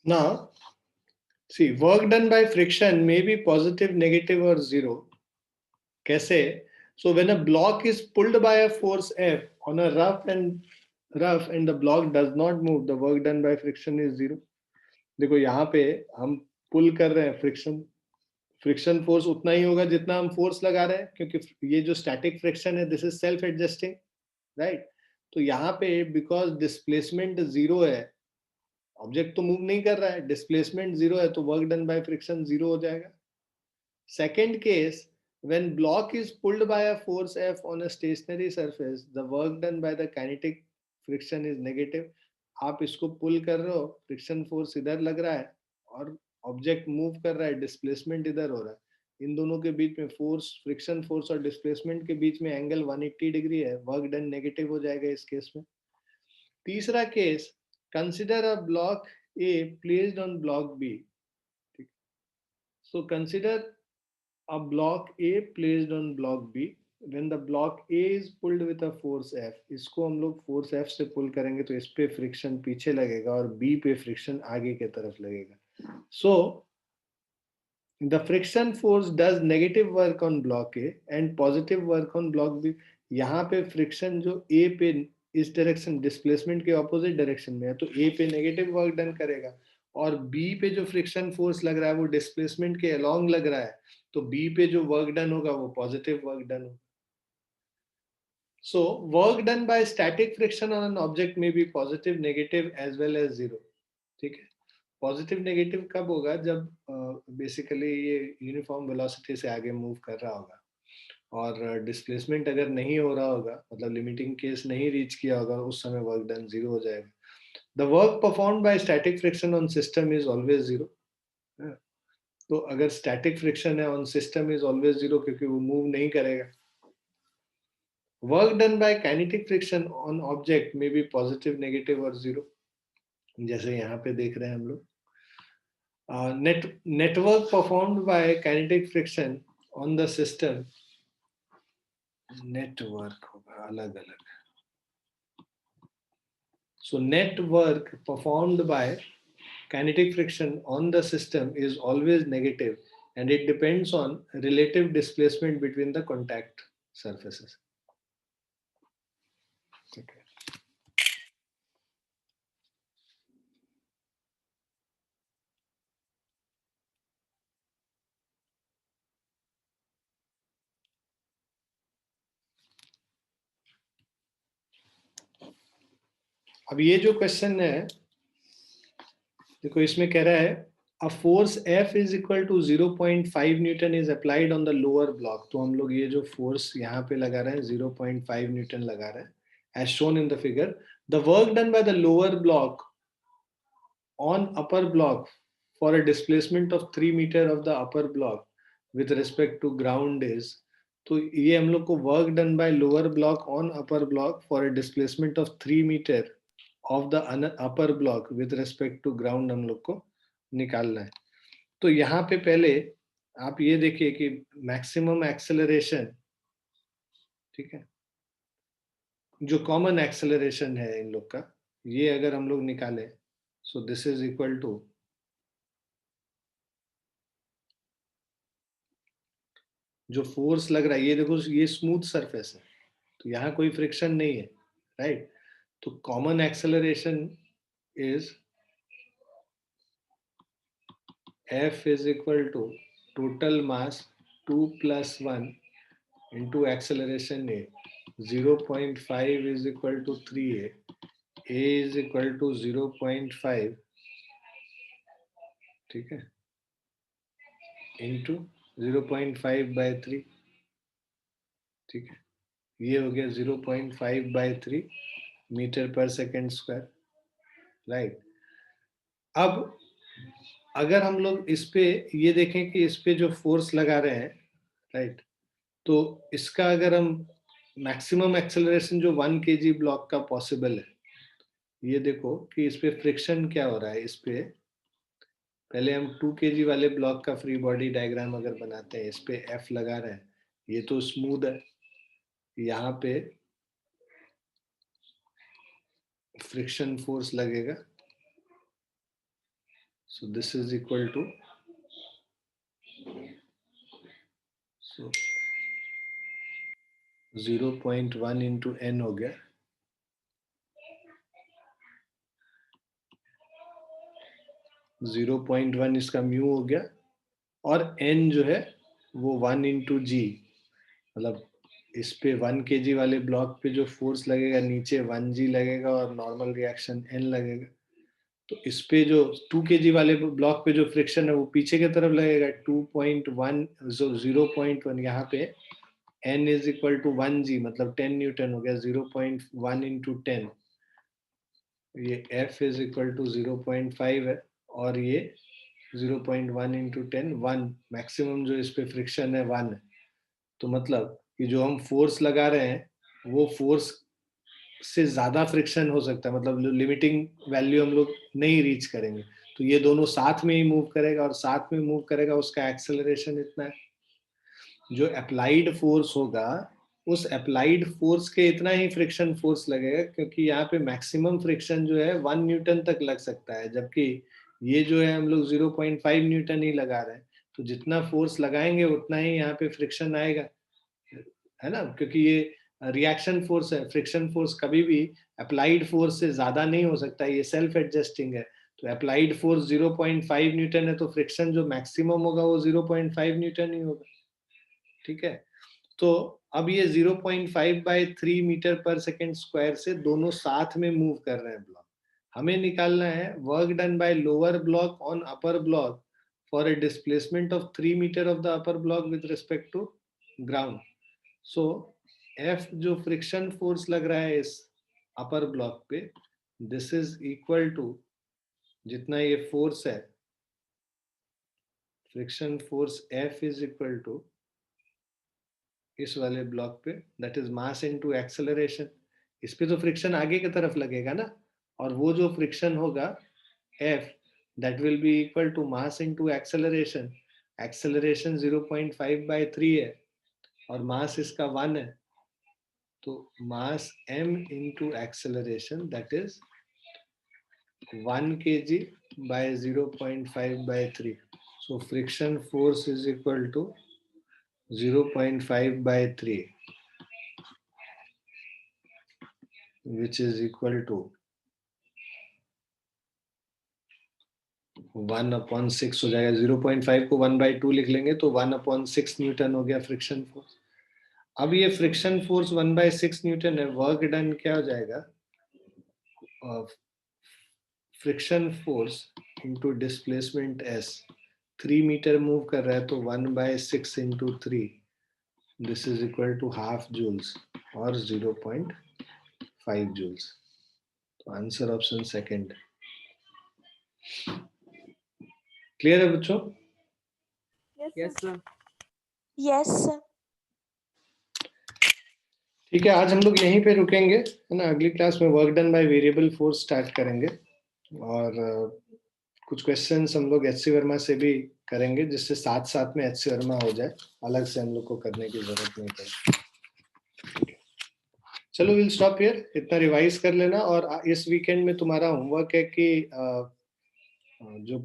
Now, see, work done by friction may be positive, negative or 0. कैसे? So when a block is pulled by a force F on a rough and the block does not move, the work done by friction is 0. देखो यहाँ पे हम पुल कर रहे हैं, friction force उतना ही होगा जितना हम फोर्स लगा रहे हैं, क्योंकि ये जो स्टैटिक फ्रिक्शन है this is self adjusting, right? तो यहाँ पे बिकॉज डिस्प्लेसमेंट 0 है, ऑब्जेक्ट तो मूव नहीं कर रहा है, डिस्प्लेसमेंट 0 है, तो वर्क डन बाय फ्रिक्शन 0 हो जाएगा. Second case, when block is pulled by a force F on a stationary surface, the work done by the kinetic friction is negative. आप इसको पुल कर रहे हो, फ्रिक्शन फोर्स इधर लग रहा है और ऑब्जेक्ट मूव कर रहा है, डिस्प्लेसमेंट इधर हो रहा है. इन दोनों के बीच में फोर्स, फ्रिक्शन फोर्स और डिस्प्लेसमेंट के बीच में एंगल 180 डिग्री है, वर्क डन नेगेटिव हो जाएगा इस केस में. तीसरा case, consider a block A placed on block B. So consider a block A placed on block B. When the block A is pulled with a force F, इसको हम लोग force F से pull करेंगे तो इस पे friction पीछे लगेगा और B पे friction आगे के तरफ लगेगा. So the friction force does negative work on block A and positive work on block B. यहाँ पे friction जो A पे इस डायरेक्शन डिस्प्लेसमेंट के ऑपोजिट डायरेक्शन में है, तो A पे नेगेटिव वर्क डन करेगा और B पे जो फ्रिक्शन फोर्स लग रहा है वो डिस्प्लेसमेंट के अलोंग लग रहा है, तो B पे जो वर्क डन होगा वो पॉजिटिव वर्क डन होगा. So work done by static friction on an object में be positive, negative as well as 0. ठीक है. पॉजिटिव नेगेटिव कब होगा? जब बेसिकली ये यूनिफॉर्म वेलोसिटी से आगे मूव कर रहा होगा और डिस्प्लेसमेंट अगर नहीं हो रहा होगा, मतलब लिमिटिंग केस नहीं रीच किया होगा, उस समय वर्क डन 0 हो जाएगा. The work performed by static friction on system is always 0. तो अगर स्टैटिक फ्रिक्शन है ऑन सिस्टम इज ऑलवेज 0 क्योंकि वो मूव नहीं करेगा. Work done bye kinetic friction on object में भी पॉजिटिव, नेगेटिव और 0, जैसे यहाँ पे देख रहे हैं हम लोग. network performed by kinetic friction on the system. Network होगा अलग अलग. So net work performed by kinetic friction on the system is always negative, and it depends on relative displacement between the contact surfaces. Okay. अब ये जो question है, देखो इसमें कह रहा है a force F is equal to 0.5 Newton is applied on the lower block. तो हम लोग ये जो फोर्स यहाँ पे लगा रहे हैं 0.5 न्यूटन लगा रहे हैं as shown in the figure. The work done by the lower block on upper block for a displacement of 3 meter of the upper block with respect to ground is, तो ये हम लोग को work done by lower block on upper block for a displacement of 3 meter of the upper block with respect to ground हम लोग को निकालना है. तो यहाँ पे पहले आप ये देखिए कि मैक्सिमम एक्सेलरेशन, ठीक है, जो कॉमन एक्सेलरेशन है इन लोग का, ये अगर हम लोग निकालें, so this is equal to जो फोर्स लग रहा है, ये देखो ये स्मूथ सरफेस है तो यहाँ कोई फ्रिक्शन नहीं है, राइट. तो common acceleration is F is equal to total mass 2 plus 1 into acceleration A. 0.5 is equal to 3A. A is equal to 0.5, ठीक है, into 0.5 by 3, ठीक है, ये हो गया 0.5 by 3 metre per second square, right. अब अगर हम लोग इस पे ये देखें कि इस पे जो फोर्स लगा रहे हैं, राइट, तो इसका अगर हम मैक्सिमम एक्सेलरेशन जो 1 kg ब्लॉक का पॉसिबल है, ये देखो कि इस पे फ्रिक्शन क्या हो रहा है. इस पे पहले हम 2 kg वाले ब्लॉक का फ्री बॉडी डायग्राम अगर बनाते हैं, इस पे F लगा रहे हैं, ये तो स्मूथ है, यहाँ पे फ्रिक्शन फोर्स लगेगा. So this is equal to, so 0.1 इंटू n हो गया, जीरो 0.1 इसका म्यू हो गया, और n जो है वो 1 इंटू जी, मतलब इस पे 1 kg वाले ब्लॉक पे जो फोर्स लगेगा नीचे 1g लगेगा और नॉर्मल रिएक्शन n लगेगा. तो इस पे जो 2 kg वाले ब्लॉक पे जो फ्रिक्शन है वो पीछे की तरफ लगेगा 2.1, 0.1, यहाँ पे n is equal to 1g, मतलब 10 न्यूटन हो गया. 0.1 इंटू 10, ये F इज इक्वल टू 0.5 है, और ये 0.1 इंटू 10, 1, मैक्सिमम जो इस पे फ्रिक्शन है 1 है. तो मतलब कि जो हम फोर्स लगा रहे हैं वो फोर्स से ज्यादा फ्रिक्शन हो सकता है, मतलब लिमिटिंग वैल्यू हम लोग नहीं रीच करेंगे. तो ये दोनों साथ में ही मूव करेगा, और साथ में मूव करेगा, उसका एक्सेलरेशन इतना है. जो अप्लाइड फोर्स होगा उस अप्लाइड फोर्स के इतना ही फ्रिक्शन फोर्स लगेगा, क्योंकि यहाँ पे मैक्सिमम फ्रिक्शन जो है 1 न्यूटन तक लग सकता है, जबकि ये जो है हम लोग 0.5 न्यूटन ही लगा रहे हैं. तो जितना फोर्स लगाएंगे उतना ही यहाँ पे फ्रिक्शन आएगा, है ना, क्योंकि ये रिएक्शन फोर्स है. फ्रिक्शन फोर्स कभी भी अप्लाइड फोर्स से ज्यादा नहीं हो सकता, ये सेल्फ एडजस्टिंग है. तो अप्लाइड फोर्स 0.5 न्यूटन है, तो फ्रिक्शन जो मैक्सिमम होगा वो 0.5 न्यूटन ही होगा, ठीक है. तो अब ये 0.5 bye 3 metre per second square से दोनों साथ में मूव कर रहे हैं ब्लॉक. हमें निकालना है work done by lower block on upper block for a displacement of 3 metre of the upper block with respect to ground. So F जो फ्रिक्शन फोर्स लग रहा है इस अपर ब्लॉक पे, दिस इज इक्वल टू जितना ये फोर्स है, friction force F is equal to इस वाले ब्लॉक पे, that is mass into acceleration. इस पे तो फ्रिक्शन आगे की तरफ लगेगा ना, और वो जो फ्रिक्शन होगा F, that will be equal to mass into acceleration. Acceleration 0.5 by 3 है और mass इसका 1 है, तो mass m into acceleration, that is 1 kg by 0.5 by 3. So friction force is equal to 0.5 by 3, which is equal to 1/6 हो जाएगा. 0.5 को 1/2 लिख लेंगे तो 1/6 न्यूटन हो गया फ्रिक्शन फोर्स. अब ये फ्रिक्शन फोर्स 1/6 न्यूटन है. वर्क डन क्या हो जाएगा? Friction force into displacement s. 3 metre move कर रहा है तो 1/6 into 3, this is equal to half joules और 0.5 जूल्स. तो आंसर ऑप्शन सेकंड. क्लियर है बच्चों? Yes, sir. Yes, sir. ठीक है, आज हम लोग यहीं पे रुकेंगे, है ना. अगली क्लास में work done by variable force start करेंगे और कुछ क्वेश्चंस हम लोग एच सी वर्मा से भी करेंगे, जिससे साथ साथ में एच सी वर्मा हो जाए, अलग से हम लोग को करने की जरूरत नहीं पड़े. चलो विल स्टॉप हियर. इतना रिवाइज कर लेना और इस वीकेंड में तुम्हारा होमवर्क है कि जो